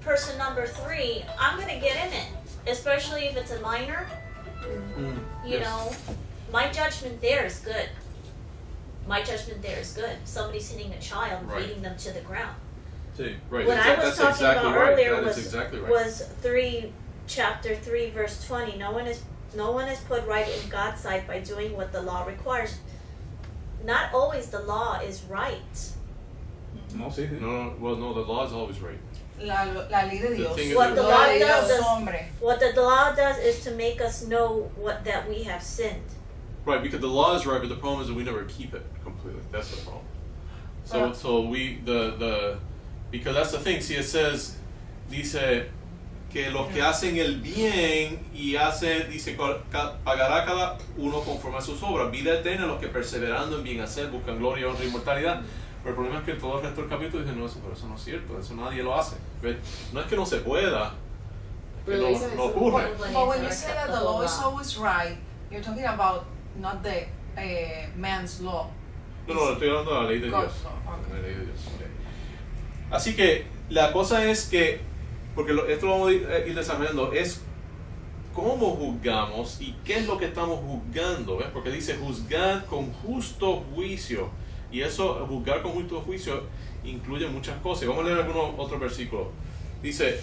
person number 3. I'm going to get in it, especially if it's a minor. You Yes. know, my judgment there is good. My judgment there is good. Somebody's hitting a child, Right. beating them to the ground. Sí. Right. What I was That's talking exactly about right. earlier That is was exactly right. was chapter 3 verse 20. No one is put right in God's sight by doing what the law requires. Not always the law is right. No, sí, sí. No, well, no, the law is always right. La ley de Dios. thing is What the No law la ley de does los is hombres. what the law does is to make us know that we have sinned. Right, because the law is right, but the problem is that we never keep it completely. That's the problem. So, Well- so we because that's the thing. See, it says, dice que los que hacen el bien y dice pagará cada uno conforme a sus obras. Vida eterna los que perseverando en bien hacer buscan gloria, honra y inmortalidad. Pero el problema es que todo el resto del capítulo dice no, pero eso no es cierto, eso nadie lo hace. ¿Ves? No es que no se pueda, que Pero no, dice no eso. ocurre. But when you say that the law is always right, you're talking about not the man's law. No, estoy hablando de la ley de God's Dios. law, okay. La ley de Dios, ok. Así que la cosa es que, porque esto lo vamos a ir desarrollando, es cómo juzgamos y qué es lo que estamos juzgando, ¿ves? Porque dice juzgar con justo juicio. Y eso, juzgar con justo juicio, incluye muchas cosas. Vamos a leer algunos otros versículos. Dice,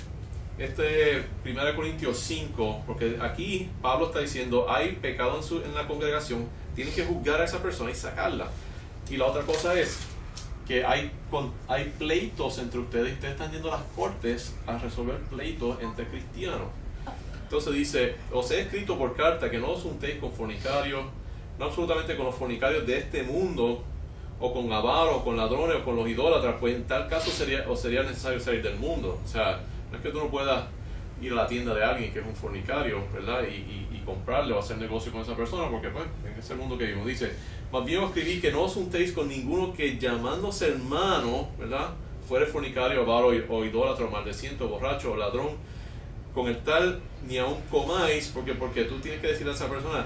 1 Corintios 5, porque aquí Pablo está diciendo, hay pecado en la congregación, tienen que juzgar a esa persona y sacarla. Y la otra cosa es que hay pleitos entre ustedes y ustedes están yendo a las cortes a resolver pleitos entre cristianos. Entonces dice, os he escrito por carta que no os juntéis con fornicarios, no absolutamente con los fornicarios de este mundo, o con avaros, o con ladrones, o con los idólatras, pues en tal caso sería necesario salir del mundo. O sea, no es que tú no puedas ir a la tienda de alguien que es un fornicario, ¿verdad? Y comprarle o hacer negocio con esa persona, porque pues en ese mundo que vivimos. Dice, más bien os escribí que no os juntéis con ninguno que llamándose hermano, ¿verdad? Fuere fornicario, avaro o idólatra, o maldeciente, o borracho, o ladrón. Con el tal ni aún comáis, porque tú tienes que decirle a esa persona,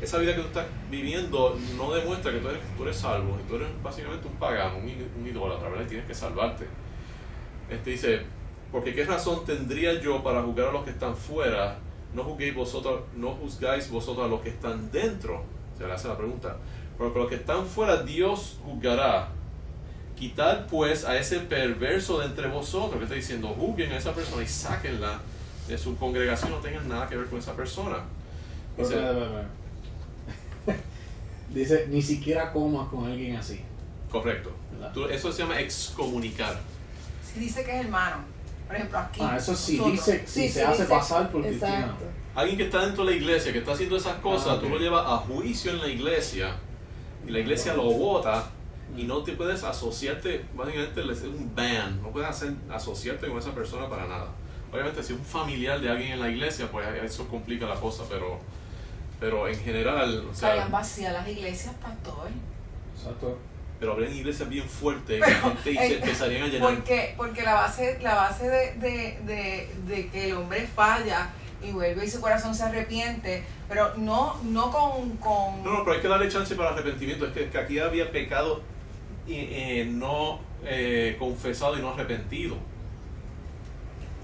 esa vida que tú estás viviendo no demuestra que tú eres salvo, y tú eres básicamente un pagano, un idólatra, ¿verdad? Y tienes que salvarte. Dice, porque qué razón tendría yo para juzgar a los que están fuera, no juzgáis vosotros a los que están dentro. Se le hace la pregunta. Porque los que están fuera Dios juzgará. Quitad pues a ese perverso de entre vosotros, que está diciendo, juzguen a esa persona y sáquenla de su congregación, no tengan nada que ver con esa persona. Dice, Dice, ni siquiera comas con alguien así. correcto. ¿Verdad? Eso se llama excomunicar. Si dice que es hermano, por ejemplo aquí. Eso sí, nosotros. dice, si Sí, se sí, hace dice- pasar por cristiano. Exacto. Alguien que está dentro de la iglesia, que está haciendo esas cosas, ok. tú lo llevas a juicio en la iglesia, y la iglesia lo vota, y no te puedes asociarte, básicamente es un ban, no puedes asociarte con esa persona para nada. Obviamente si es un familiar de alguien en la iglesia, pues eso complica la cosa, pero en general, o Estarían sea, vacías las iglesias, pastor. Exacto. pero habrían iglesias bien fuertes, Pero, gente, y se empezarían a llenar. Porque la base de que el hombre falla y vuelve y su corazón se arrepiente, pero no con No, pero hay que darle chance para arrepentimiento. Es que aquí había pecado no confesado y no arrepentido.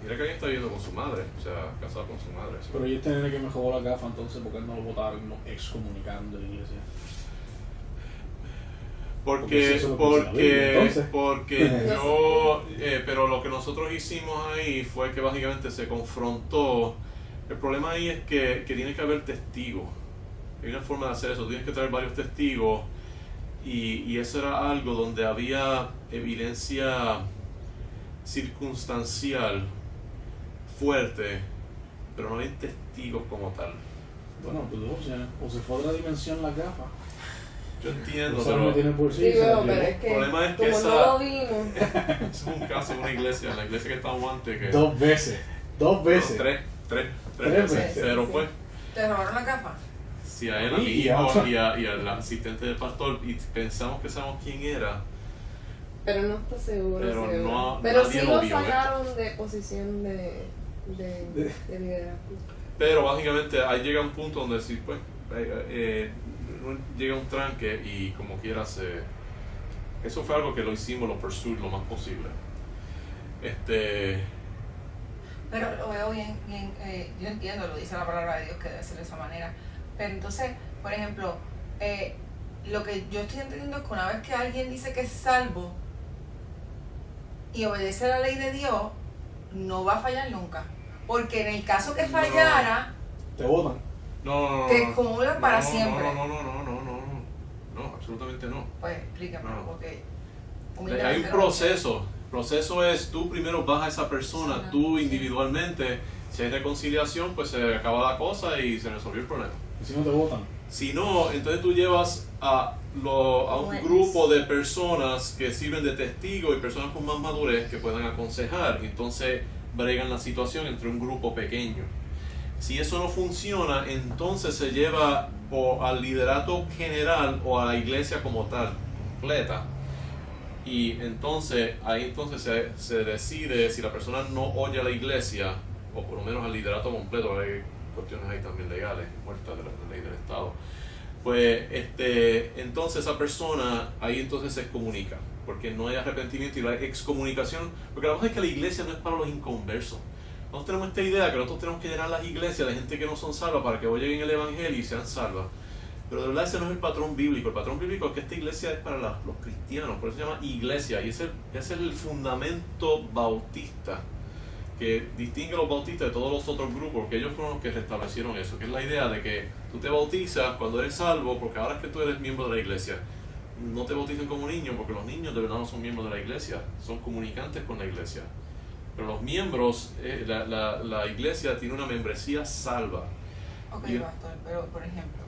Mira que alguien está viviendo con su madre, o sea, casado con su madre. Pero y este nene que me robó la gafa, entonces, ¿por qué no lo votaron y lo excomunicaron de la iglesia? Porque si eso lo dice la Biblia, entonces. porque yo, pero lo que nosotros hicimos ahí fue que básicamente se confrontó. El problema ahí es que tiene que haber testigos. Hay una forma de hacer eso, tienes que traer varios testigos y eso era algo donde había evidencia circunstancial fuerte, pero no había testigos como tal. Bueno, pues dos opciones. O se fue a otra dimensión la gafa. Yo entiendo, O sea, no tiene por Sí, sí. pero es que El problema es que como esa- no lo vimos, es un caso en una iglesia, en la iglesia que estábamos antes, que Dos veces. Dos veces. tres Tres veces. veces. Pero Sí. pues, ¿Te robaron la capa? si a él, a Y- mi y hijo a- y al asistente del pastor, y pensamos que sabemos quién era, pero no está seguro. Pero seguro. no- Pero nadie sí lo lo vio, ¿eh? sacaron de posición de liderazgo. pero básicamente ahí llega un punto donde sí, pues, llega un tranque y como quiera eso fue algo que lo hicimos, lo pursued lo más posible. Pero lo veo bien, yo entiendo, lo dice la palabra de Dios que debe ser de esa manera. Pero entonces, por ejemplo, lo que yo estoy entendiendo es que una vez que alguien dice que es salvo y obedece la ley de Dios, no va a fallar nunca. Porque en el caso que fallara, Te votan. No, te excomunican para siempre. No, absolutamente no. Pues explícame, No. porque Hay humildemente un no lo sé. proceso. El proceso es tú primero vas a esa persona, Sí, tú sí. individualmente. Si hay reconciliación, pues se acaba la cosa y se resolvió el problema. Y si no te votan. Si no, entonces tú llevas a un Witness. grupo de personas que sirven de testigo y personas con más madurez que puedan aconsejar. Entonces bregan la situación entre un grupo pequeño. Si eso no funciona, entonces se lleva o al liderato general o a la iglesia como tal, completa. Y entonces ahí se decide si la persona no oye a la iglesia, o por lo menos al liderato completo, hay cuestiones ahí también legales, muertas de la ley del Estado. Pues entonces esa persona ahí entonces se excomunica, porque no hay arrepentimiento y no hay excomunicación, porque la cosa es que la iglesia no es para los inconversos. Nosotros tenemos esta idea que nosotros tenemos que llenar las iglesias de gente que no son salvas para que oyen el evangelio y sean salvas. Pero de verdad ese no es el patrón bíblico. El patrón bíblico es que esta iglesia es para los cristianos, por eso se llama iglesia, y ese es el fundamento bautista que distingue a los bautistas de todos los otros grupos, porque ellos fueron los que restablecieron eso, que es la idea de que tú te bautizas cuando eres salvo, porque ahora es que tú eres miembro de la iglesia. No te bauticen como niño, porque los niños de verdad no son miembros de la iglesia, son comunicantes con la iglesia. Pero los miembros, la iglesia tiene una membresía salva. Ok, Y- pastor, pero por ejemplo,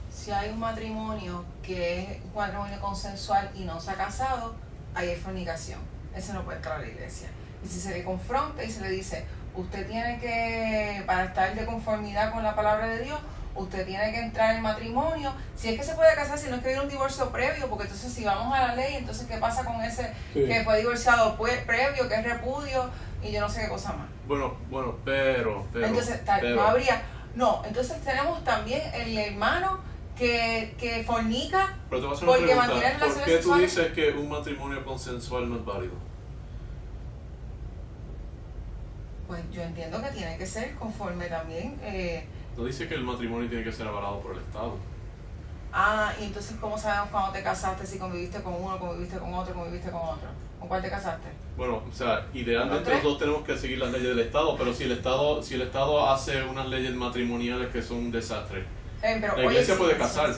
si hay un matrimonio que es un matrimonio consensual y no se ha casado, ahí hay fornicación. Ese no puede entrar a la iglesia. Y si se le confronta y se le dice, usted tiene que, para estar de conformidad con la palabra de Dios, usted tiene que entrar en matrimonio, si es que se puede casar, si no es que viene un divorcio previo, porque entonces si vamos a la ley, entonces ¿qué pasa con ese Sí. que fue divorciado previo, que es repudio, y yo no sé qué cosa más? Bueno, pero Entonces, no habría. No, entonces tenemos también el hermano que fornica. Pero te voy a hacer una porque pregunta. mantiene ¿Por relaciones qué tú sexuales? dices que un matrimonio consensual no es válido? Pues yo entiendo que tiene que ser conforme también. No dice que el matrimonio tiene que ser avalado por el Estado. Y entonces, ¿cómo sabemos cuando te casaste? Si conviviste con uno, conviviste con otro, conviviste con otro. ¿Con cuál te casaste? Bueno, o sea, idealmente ¿Los tres? nosotros tenemos que seguir las leyes del Estado, pero si el Estado hace unas leyes matrimoniales que son un desastre, Pero, la iglesia sí, puede sí, casar.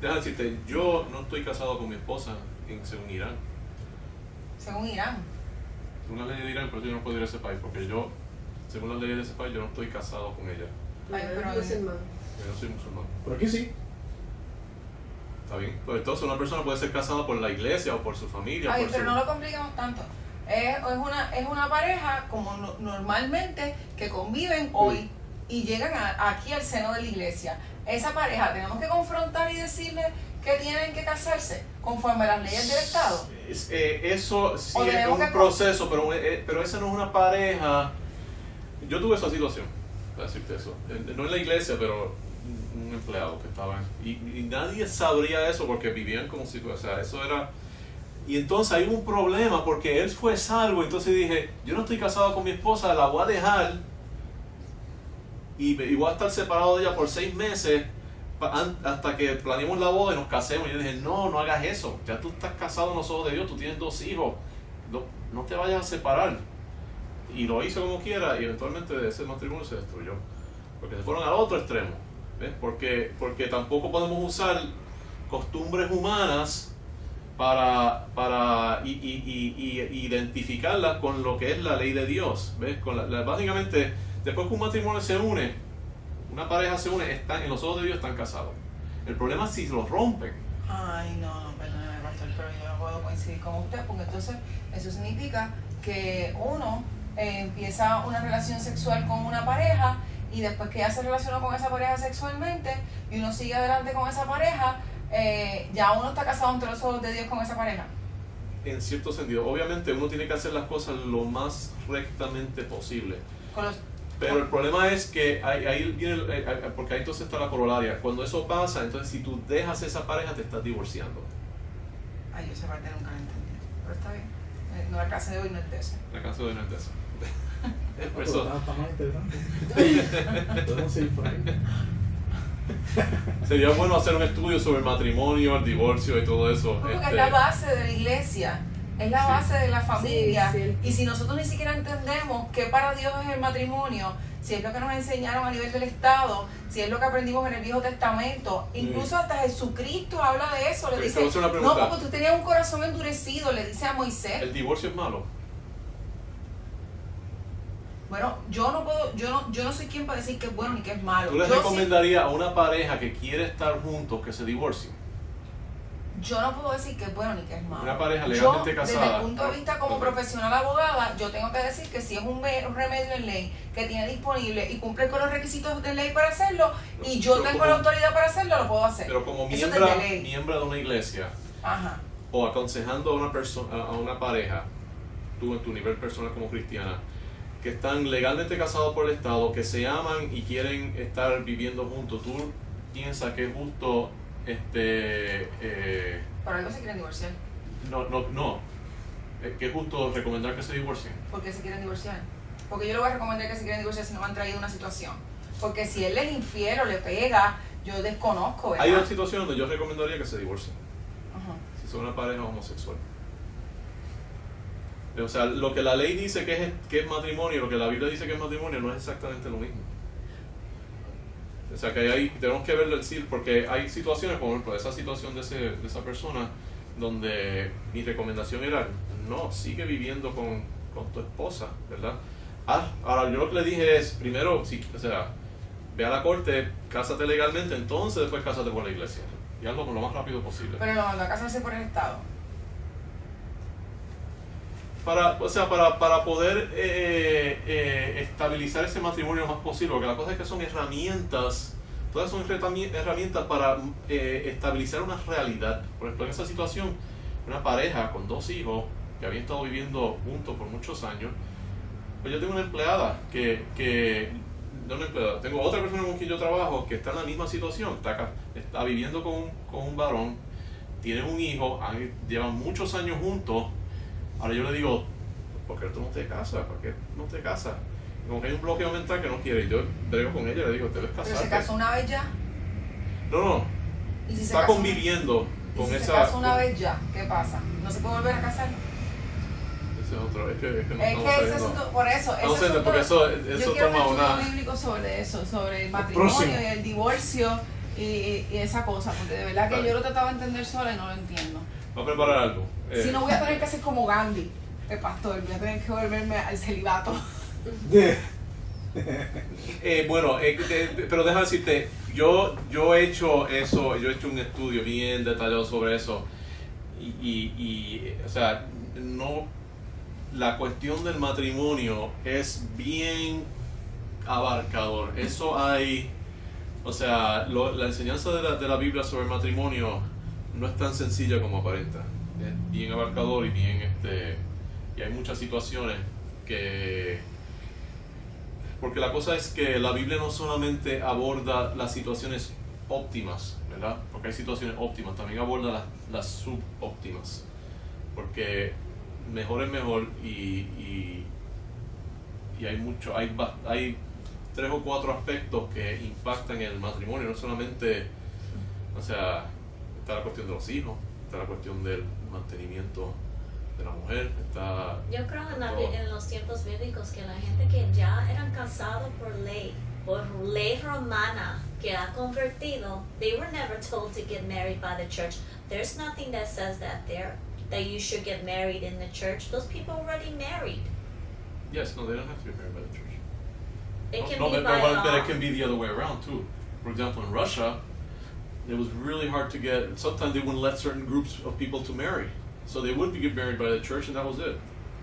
Déjame decirte, yo no estoy casado con mi esposa según Irán. Según Irán. Según la ley de Irán, por eso yo no puedo ir a ese país, porque yo, según las leyes de ese país, yo no estoy casado con ella. Ay, pero- musulmán. Yo no soy musulmán. Pero aquí sí. Está bien. Pues entonces una persona puede ser casada por la iglesia o por su familia. Ay, por pero su... no lo complicamos tanto. Es una pareja como normalmente que conviven hoy y llegan aquí al seno de la iglesia. Esa pareja tenemos que confrontar y decirle que tienen que casarse conforme a las leyes del Estado. Eso sí O es tenemos un que- proceso, pero esa no es una pareja. Yo tuve esa situación, para decirte eso. No en la iglesia, pero un empleado que estaba y nadie sabría eso porque vivían como si, o sea, eso era. Y entonces hay un problema porque él fue salvo, entonces dije, yo no estoy casado con mi esposa, la voy a dejar y voy a estar separado de ella por 6 meses hasta que planeemos la boda y nos casemos. Y yo dije, no hagas eso, ya tú estás casado en los ojos de Dios, tú tienes 2 hijos, no te vayas a separar. Y lo hizo como quiera y eventualmente ese matrimonio se destruyó, porque se fueron al otro extremo, ¿ves? Porque tampoco podemos usar costumbres humanas para identificarlas con lo que es la ley de Dios. ¿Ves? Básicamente, después que un matrimonio se une, una pareja se une, están, en los ojos de Dios están casados. El problema es si los rompen. Ay, no, perdóneme, pastor, pero yo no puedo coincidir con usted, porque entonces eso significa que uno empieza una relación sexual con una pareja y después que ya se relacionó con esa pareja sexualmente y uno sigue adelante con esa pareja, ya uno está casado ante los ojos de Dios con esa pareja. En cierto sentido, obviamente uno tiene que hacer las cosas lo más rectamente posible. Pero el problema es que ahí viene, porque ahí entonces está la corolaria. Cuando eso pasa, entonces si tú dejas esa pareja te estás divorciando. Ay, yo esa parte nunca la entendí, pero está bien. No, la clase de hoy no es de eso. La casa de no es de eso. Por Eso eso está más interesante. Podemos seguir por ahí. sería bueno hacer un estudio sobre el matrimonio, el divorcio y todo eso. Porque es la base de la iglesia, es la base de la familia. Sí. Y si nosotros ni siquiera entendemos qué para Dios es el matrimonio, si es lo que nos enseñaron a nivel del Estado, si es lo que aprendimos en el Viejo Testamento, incluso hasta Jesucristo habla de eso, le Te dice, voy a hacer una no, pregunta. porque tú tenías un corazón endurecido, le dice a Moisés. ¿El divorcio es malo? Bueno, yo no soy quien para decir que es bueno ni que es malo. ¿Tú le Yo sí- recomendarías a una pareja que quiere estar juntos que se divorcie? Yo no puedo decir que es bueno ni que es malo. Una pareja legalmente Desde casada. el punto de vista como profesional abogada, yo tengo que decir que si es un remedio en ley que tiene disponible y cumple con los requisitos de ley para hacerlo, y yo Pero tengo como- la autoridad para hacerlo, lo puedo hacer. Pero como Eso es miembro de ley. de una iglesia Ajá. o aconsejando a una persona, a una pareja, tú en tu nivel personal como cristiana, que están legalmente casados por el Estado, que se aman y quieren estar viviendo juntos, ¿tú piensas que es justo Por algo se quieren divorciar. no, que es justo recomendar que se divorcien? ¿Por qué se quieren divorciar? Porque yo le voy a recomendar que se quieren divorciar si no me han traído una situación. Porque si él es infiel o le pega, yo desconozco, ¿verdad? Hay una situación donde yo recomendaría que se divorcien, Ajá. si son una pareja homosexual. O sea, lo que la ley dice que es matrimonio, lo que la Biblia dice que es matrimonio, no es exactamente lo mismo. O sea, que ahí tenemos que verlo decir, porque hay situaciones, por ejemplo, esa situación de esa persona, donde mi recomendación era, no, sigue viviendo con tu esposa, ¿verdad? Ahora, yo lo que le dije es, primero, ve a la corte, cásate legalmente, entonces después cásate por la iglesia. Y hazlo lo más rápido posible. Pero lo mandó a casarse por el Estado. Para poder estabilizar ese matrimonio lo más posible, porque la cosa es que son herramientas, todas son herramientas para estabilizar una realidad. Por ejemplo, en esa situación, una pareja con 2 hijos que habían estado viviendo juntos por muchos años, pues yo tengo una empleada no una empleada, tengo otra persona con quien yo trabajo que está en la misma situación, está viviendo con un varón, tienen un hijo, llevan muchos años juntos. Ahora yo le digo, ¿por qué tú no te casas? ¿Por qué no te casas? Como que hay un bloqueo mental que no quiere. Y yo brego con ella y le digo, debes casarte. Pero se casó una vez ya. No. ¿Y si se Está casó conviviendo ¿Y con si esa... se casó una vez ya? ¿Qué pasa? ¿No se puede volver a casar? Ese es otro, es que no Es estamos que ese sabiendo. asunto, por eso, ese No sé, asunto, porque eso yo quiero toma un estudio una... bíblico sobre eso, sobre el matrimonio Próximo. y el divorcio y esa cosa, porque de verdad que Vale. yo lo trataba de entender sola y no lo entiendo. Va a preparar algo. Si no voy a tener que hacer como Gandhi, el pastor, voy a tener que volverme al celibato. Pero déjame decirte, yo he hecho eso, yo he hecho un estudio bien detallado sobre eso o sea, no, la cuestión del matrimonio es bien abarcador. Eso hay, o sea, la enseñanza de la Biblia sobre el matrimonio no es tan sencilla como aparenta. Es bien abarcador y bien y hay muchas situaciones que... Porque la cosa es que la Biblia no solamente aborda las situaciones óptimas, ¿verdad? Porque hay situaciones óptimas, también aborda las subóptimas. Porque mejor es mejor y hay 3 o 4 aspectos que impactan en el matrimonio, no solamente, o sea, está la cuestión de los hijos, está la cuestión del mantenimiento de la mujer, está... Yo creo en los tiempos bíblicos que la gente que ya eran casados por ley romana, que ha convertido, they were never told to get married by the church. There's nothing that says that there, that you should get married in the church. Those people are already married. Yes, no, they don't have to be married by the church. It can No, be but, by but, law. but it can be the other way around too. For example, in Russia, it was really hard to get. Sometimes they wouldn't let certain groups of people to marry, so they would get married by the church, and that was it,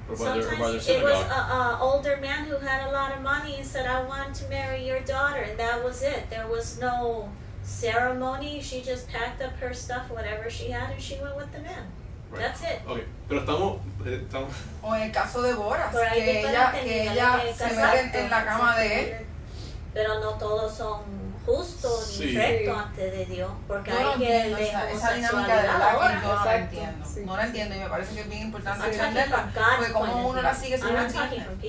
or by their Sometimes it synagogue. was a older man who had a lot of money and said, I want to marry your daughter, and that was it. There was no ceremony. She just packed up her stuff, whatever she had, and she went with the man. Right. That's it. Okay, pero estamos O en el caso de Boras, Pero hay que diferentes ella niveles de se casarte. mete en la cama de él. Pero no todos son justos ni Sí. rectos ante de Dios, porque Yo no hay que entiendo de esa dinámica de homosexualidad la ahora. yo no la Exacto, entiendo. sí. No la entiendo y me parece que es bien importante I'm talking entenderla. from God's Porque point como of uno view. la sigue si no I'm la not talking entiende. from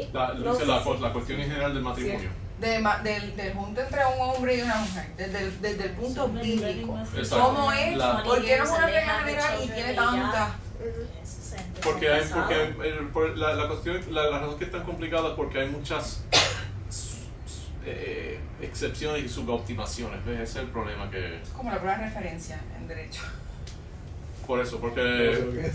people. la cuestión en general del matrimonio. Del junto entre un hombre y una mujer, desde el punto bíblico. Exacto. ¿Cómo es? La- ¿Por qué no es una regla general y tiene tantas? Porque la razón que es tan complicada es porque hay muchas excepciones y suboptimaciones. ¿Ves? Ese es el problema que. Es como la prueba de referencia en derecho. Por eso, porque.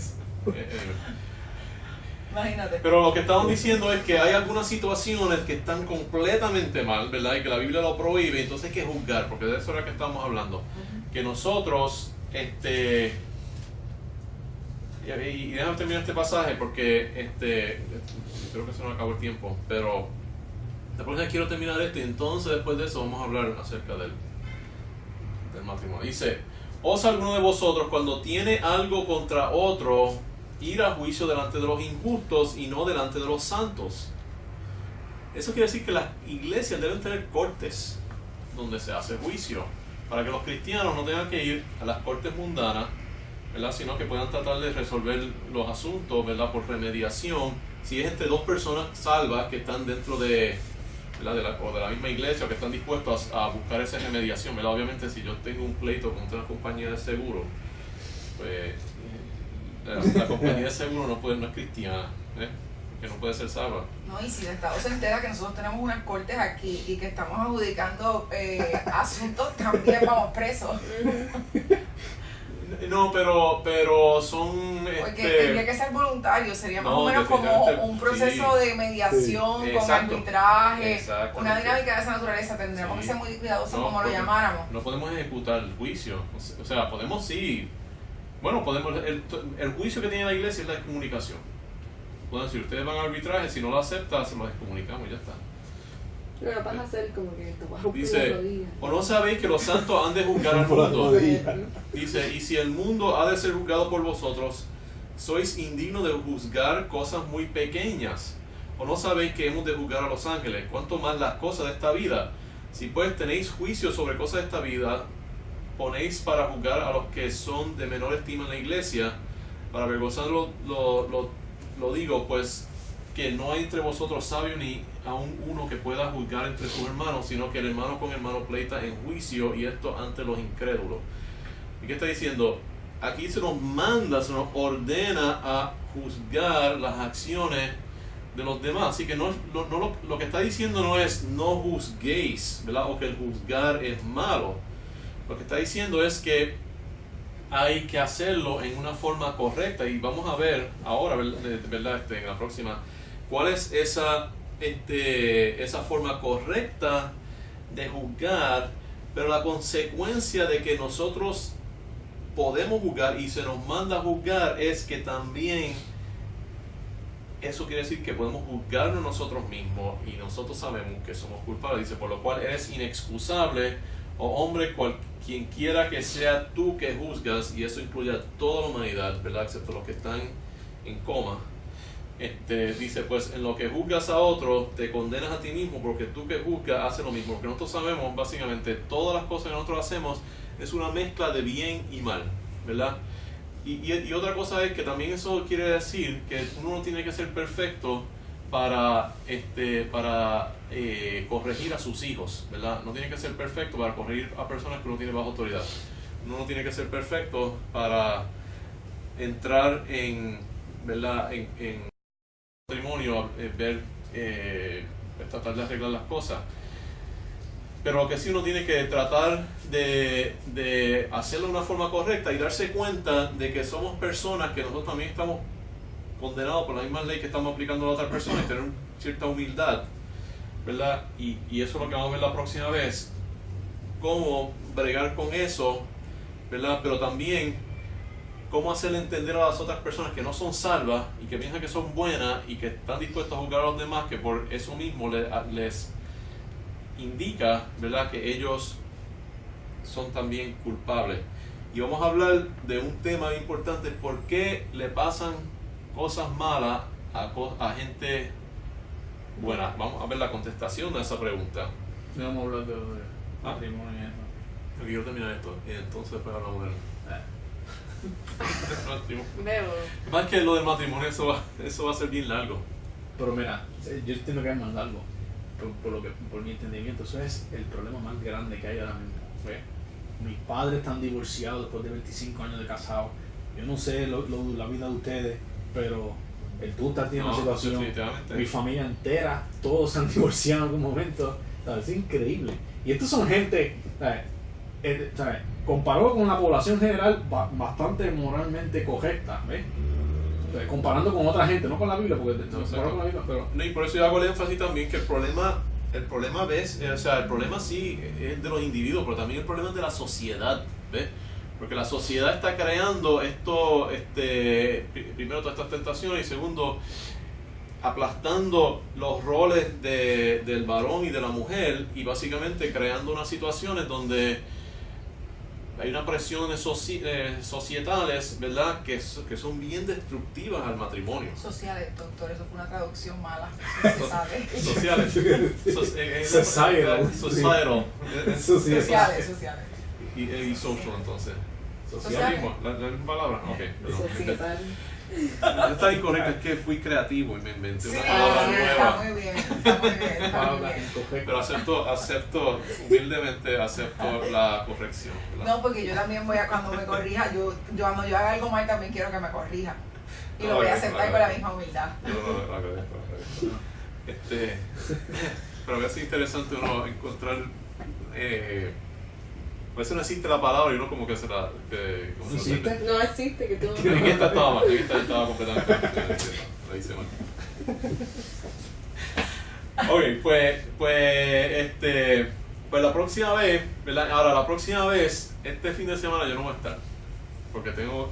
Imagínate. Pero lo que estamos diciendo es que hay algunas situaciones que están completamente mal, ¿verdad? Y que la Biblia lo prohíbe, entonces hay que juzgar, porque de eso era que estamos hablando. Que nosotros, y déjame terminar este pasaje porque creo que se nos acabó el tiempo, pero después quiero terminar esto y entonces después de eso vamos a hablar acerca del matrimonio. Dice, ¿osa alguno de vosotros cuando tiene algo contra otro ir a juicio delante de los injustos y no delante de los santos? Eso quiere decir que las iglesias deben tener cortes donde se hace juicio, para que los cristianos no tengan que ir a las cortes mundanas, ¿verdad? Sino que puedan tratar de resolver los asuntos, ¿verdad? Por remediación, si es entre dos personas salvas que están dentro de, ¿verdad? de la misma iglesia o que están dispuestos a buscar esa remediación, ¿verdad? Obviamente si yo tengo un pleito contra una compañía de seguro, pues la compañía de seguro no es cristiana, que no puede ser salva. No, y si el Estado se entera que nosotros tenemos unas cortes aquí y que estamos adjudicando asuntos, también vamos presos. No, pero son. Porque tendría que ser voluntario, sería más o menos como definitivamente, un proceso sí. de mediación, Sí, con exacto. arbitraje, Exactamente. una dinámica de esa naturaleza. Tendríamos Sí. que ser muy cuidadosos No, como lo porque llamáramos. No podemos ejecutar el juicio. O sea, podemos sí. Bueno, podemos. El juicio que tiene la iglesia es la excomunicación. Pueden decir, ustedes van a arbitraje, si no lo aceptan, se lo excomunicamos y ya está. Lo que vas a hacer como que te vas a romper la Dice, rodilla. ¿o no sabéis que los santos han de juzgar al mundo? Dice, y si el mundo ha de ser juzgado por vosotros, sois indignos de juzgar cosas muy pequeñas. ¿O no sabéis que hemos de juzgar a los ángeles? ¿Cuánto más las cosas de esta vida? Si pues tenéis juicio sobre cosas de esta vida, ponéis para juzgar a los que son de menor estima en la iglesia. Para avergonzarlo lo digo, pues que no hay entre vosotros sabio ni aun uno que pueda juzgar entre sus hermanos, sino que el hermano con hermano pleita en juicio, y esto ante los incrédulos. ¿Y qué está diciendo? Aquí se nos manda, se nos ordena a juzgar las acciones de los demás. Así que lo que está diciendo no es no juzguéis, ¿verdad? O que el juzgar es malo. Lo que está diciendo es que hay que hacerlo en una forma correcta, y vamos a ver ahora, ¿verdad? En la próxima, cuál es esa forma correcta de juzgar, pero la consecuencia de que nosotros podemos juzgar y se nos manda a juzgar es que también eso quiere decir que podemos juzgarnos nosotros mismos y nosotros sabemos que somos culpables. Dice, por lo cual eres inexcusable, oh hombre, quien quiera que sea tú que juzgas, y eso incluye a toda la humanidad, ¿verdad? Excepto los que están en coma. Dice, pues en lo que juzgas a otro, te condenas a ti mismo, porque tú que juzgas haces lo mismo. Porque nosotros sabemos, básicamente, todas las cosas que nosotros hacemos es una mezcla de bien y mal, ¿verdad? Y otra cosa es que también eso quiere decir que uno no tiene que ser perfecto para corregir a sus hijos, ¿verdad? No tiene que ser perfecto para corregir a personas que uno tiene bajo autoridad. Uno no tiene que ser perfecto para entrar en, ¿verdad? En matrimonio, tratar de arreglar las cosas. Pero lo que sí uno tiene que tratar de hacerlo de una forma correcta y darse cuenta de que somos personas que nosotros también estamos condenados por la misma ley que estamos aplicando a la otra persona y tener cierta humildad, ¿verdad? Y eso es lo que vamos a ver la próxima vez, cómo bregar con eso, ¿verdad? Pero también cómo hacerle entender a las otras personas que no son salvas y que piensan que son buenas y que están dispuestos a juzgar a los demás, que por eso mismo les indica, ¿verdad?, que ellos son también culpables. Y vamos a hablar de un tema importante: por qué le pasan cosas malas a gente buena. Vamos a ver la contestación de esa pregunta. No vamos a hablar de matrimonio y eso. Yo quiero terminar esto y entonces después hablamos del matrimonio. Veo. Más que lo del matrimonio, eso va a ser bien largo. Pero mira, yo entiendo que es más largo, por mi entendimiento, eso es el problema más grande que hay ahora mismo. ¿Ves? Mis padres están divorciados después de 25 años de casados. Yo no sé la vida de ustedes, pero tú estás teniendo una situación. Definitivamente. Mi familia entera, todos se han divorciado en algún momento. ¿Sabes? Es increíble. Y estos son gente, ¿sabes? Comparado con la población general, bastante moralmente correcta, ¿ves? Comparando con otra gente, no con la Biblia, porque comparado con la Biblia, pero... No, y por eso yo hago el énfasis también que el problema el problema sí es de los individuos, pero también el problema es de la sociedad, ¿ves? Porque la sociedad está creando esto, primero todas estas tentaciones y segundo, aplastando los roles del varón y de la mujer y básicamente creando unas situaciones donde hay unas presiones societales, ¿verdad?, que son bien destructivas al matrimonio. Sociales, doctor, eso fue una traducción mala, no se sabe. Sociales. Societal. Sociales. Y social, entonces. Sociales. La misma palabra. Ok, perdón. Societal. Está incorrecto, es que fui creativo y me inventé Sí, una palabra está nueva. muy bien, está muy bien. Pero acepto, humildemente acepto la corrección, ¿verdad? No, porque yo también cuando me corrija, cuando yo haga algo mal también quiero que me corrija. Y lo voy a aceptar con la misma humildad. Yo lo agradezco. Pero a veces es interesante uno encontrar... a veces no existe la palabra y uno como que se la... ¿No existe? No existe, que tú no. En esta estaba mal, en esta estaba completamente mal. La hice mal. Ok, pues la próxima vez, ¿verdad? Ahora la próxima vez, este fin de semana yo no voy a estar, porque tengo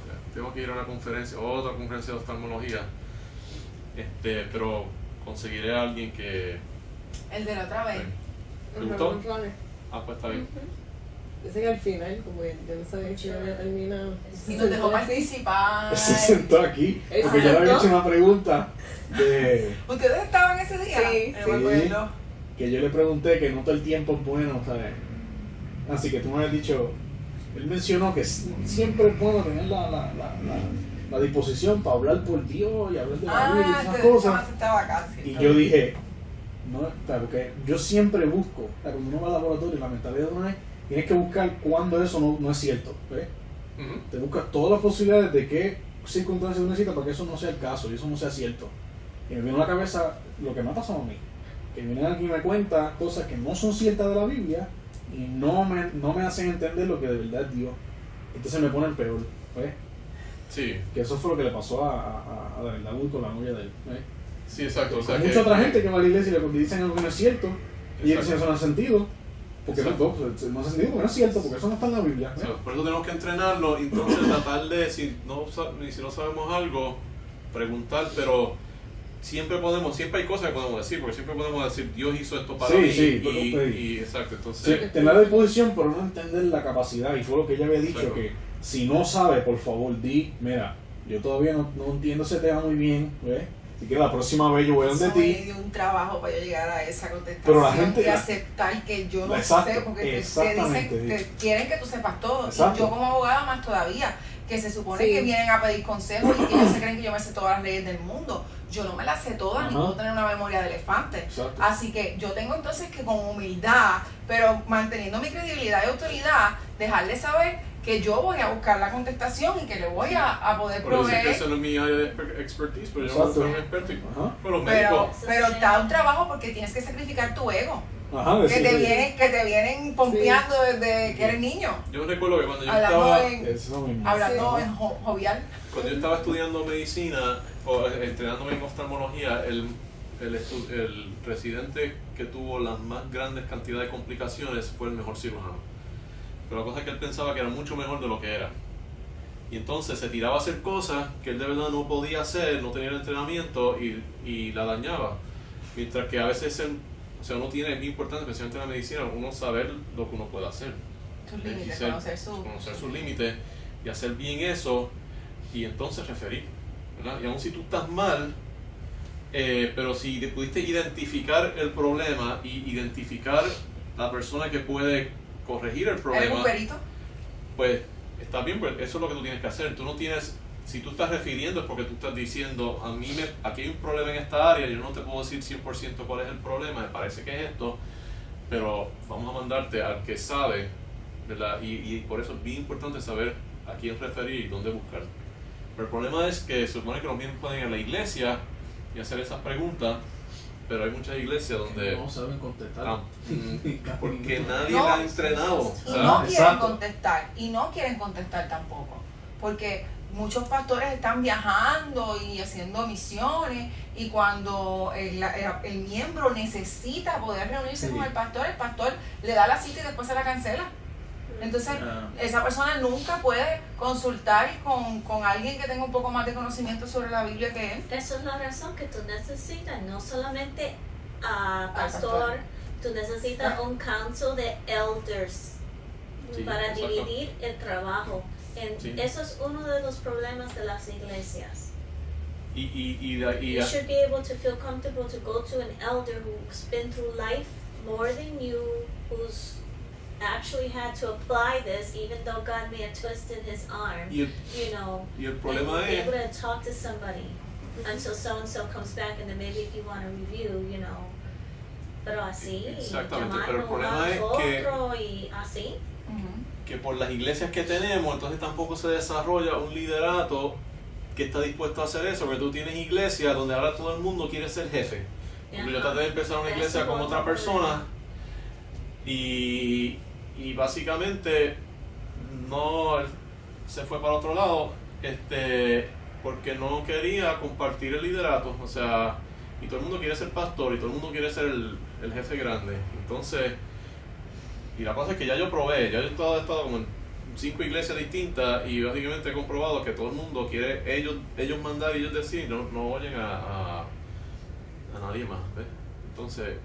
que ir a una conferencia, otra conferencia de oftalmología, pero conseguiré a alguien que... El de la otra vez. ¿Te gustó? Ah, pues está bien. Yo sé que al final, como yo no sabía que había terminado. Y nos dejó participar. Se sentó aquí, ¿Él porque se yo le había sentó? hecho una pregunta de... ¿Ustedes estaban ese día? Sí, No me acuerdo. que yo le pregunté que no todo el tiempo es bueno, ¿sabes? Así que tú me habías dicho, él mencionó que siempre es bueno tener la disposición para hablar por Dios y hablar de la Biblia y esas cosas. Estaba casi. Y yo dije, no, porque yo siempre busco, cuando uno va al laboratorio, la mentalidad de uno es, tienes que buscar cuando eso no es cierto, ¿ves? Ujú. Te buscas todas las posibilidades de qué circunstancias uno necesita para que eso no sea el caso y eso no sea cierto. Y me vino a la cabeza lo que me ha pasado a mí, que viene alguien y me cuenta cosas que no son ciertas de la Biblia y no me hacen entender lo que de verdad es Dios. Entonces me ponen peor, ¿ves? Sí, Que eso fue lo que le pasó a la verdad con la novia de él, ¿ves? sí, exacto. O sea Hay que, mucha otra gente que va a la iglesia y le dicen algo que no es cierto y ellos dicen eso no hace sentido. Porque Exacto. no hace sentido, porque no es cierto, porque eso no está en la Biblia. o sea, por eso tenemos que entrenarnos y entonces tratar de, si no sabemos algo, preguntar, pero siempre hay cosas que podemos decir, porque siempre podemos decir, Dios hizo esto para Sí, mí, sí, y exacto, entonces... Sí, tener la disposición, pero no entender la capacidad. Y fue lo que ella había dicho, Exacto. que si no sabe, por favor, mira, yo todavía no entiendo ese tema muy bien, ¿ves? Así que la próxima vez yo voy donde Eso me ti. dio un trabajo para yo llegar a esa contestación Pero la gente- y aceptar que yo no Exacto, sé, porque te exactamente, dicen, sí. quieren que tú sepas todo. Exacto. Y yo como abogada más todavía, que se supone Sí. que vienen a pedir consejos y que ellos se creen que yo me sé todas las leyes del mundo. Yo no me las sé todas, ni Ajá. puedo tener una memoria de elefante. Exacto. Así que yo tengo entonces que con humildad, pero manteniendo mi credibilidad y autoridad, dejarle saber que yo voy a buscar la contestación y que le voy a poder Por decir que proveer. eso no es mi área de expertise, pero yo no Exacto. soy un experto. Ajá. Pero los Pero, médicos, pero da un trabajo porque tienes que sacrificar tu ego. Ajá, que te vienen pompeando desde que eres niño. Yo recuerdo que cuando yo Hablando estaba... Eso mismo. Hablando Sí. en jovial. Cuando yo estaba estudiando medicina o entrenándome en oftalmología, el residente que tuvo las más grandes cantidades de complicaciones fue el mejor cirujano. Pero la cosa es que él pensaba que era mucho mejor de lo que era. Y entonces se tiraba a hacer cosas que él de verdad no podía hacer, no tenía el entrenamiento y la dañaba. Mientras que a veces, o sea, uno tiene, es muy importante, especialmente en la medicina, uno saber lo que uno puede hacer. Sus Y límites, conocer sus límites y hacer bien eso y entonces referir, ¿verdad? Y aun si tú estás mal, pero si te pudiste identificar el problema y identificar la persona que puede corregir el ¿Eres problema, un perito? pues está bien, pues eso es lo que tú tienes que hacer. Tú no tienes, si tú estás refiriendo es porque tú estás diciendo, aquí hay un problema en esta área, yo no te puedo decir 100% cuál es el problema, me parece que es esto, pero vamos a mandarte al que sabe, ¿verdad? Y por eso es bien importante saber a quién referir y dónde buscar. Pero el problema es que se supone que los miembros pueden ir a la iglesia y hacer esas preguntas, pero hay muchas iglesias donde... No saben contestar. porque nadie No, la ha entrenado. O Y sea, no quieren exacto. contestar, y no quieren contestar tampoco, porque muchos pastores están viajando y haciendo misiones, y cuando el miembro necesita poder reunirse Sí. con el pastor le da la cita y después se la cancela. Entonces, esa persona nunca puede consultar con alguien que tenga un poco más de conocimiento sobre la Biblia que él. Esa es la razón que tú necesitas, no solamente a pastor. pastor, tú necesitas un council de elders Sí, para exacto. dividir el trabajo. Sí. Eso es uno de los problemas de las iglesias. You y should be able to feel comfortable to go to an elder who's been through life more than you, who's actually had to apply this, even though God may have twisted his arm, y el, you know, y el and problema be es... able to talk to somebody until so-and-so comes back, and then maybe if you want to review, you know, pero así, Exactamente, pero el llamarnos problema a es que- nosotros y así. que por las iglesias que tenemos, entonces tampoco se desarrolla un liderato que está dispuesto a hacer eso, porque tú tienes iglesias donde ahora todo el mundo quiere ser jefe. Porque yo Ajá. traté de empezar una iglesia Eso con es otra otro persona y básicamente no se fue para otro lado porque no quería compartir el liderato, o sea, y todo el mundo quiere ser pastor y todo el mundo quiere ser el jefe grande. Entonces, y la cosa es que ya yo probé, ya yo he estado como en 5 iglesias distintas y básicamente he comprobado que todo el mundo quiere ellos mandar y ellos decir, no oyen a nadie más, ¿ves? Entonces,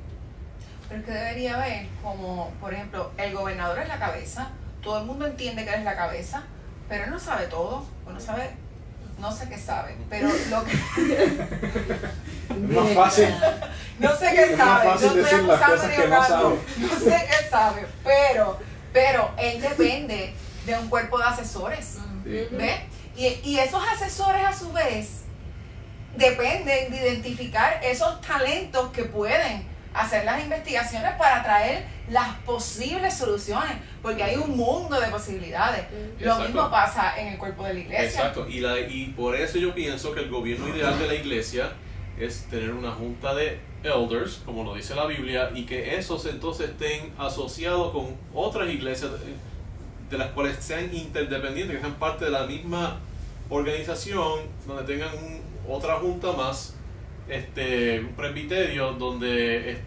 Pero es que debería haber, como por ejemplo, el gobernador es la cabeza, todo el mundo entiende que él es la cabeza, pero él no sabe todo, o no sabe, no sé qué sabe, pero lo que Es más fácil. no sé qué Es más sabe, fácil yo estoy decir las acusando cosas ni que no hablando, sabe. no sé qué sabe, pero él depende de un cuerpo de asesores, ¿ves? Y esos asesores a su vez dependen de identificar esos talentos que pueden hacer las investigaciones para traer las posibles soluciones, porque hay un mundo de posibilidades. Lo Exacto. mismo pasa en el cuerpo de la iglesia. exacto, y por eso yo pienso que el gobierno ideal de la iglesia es tener una junta de elders, como lo dice la Biblia, y que esos entonces estén asociados con otras iglesias de las cuales sean interdependientes, que sean parte de la misma organización, donde tengan otra junta más, un presbiterio donde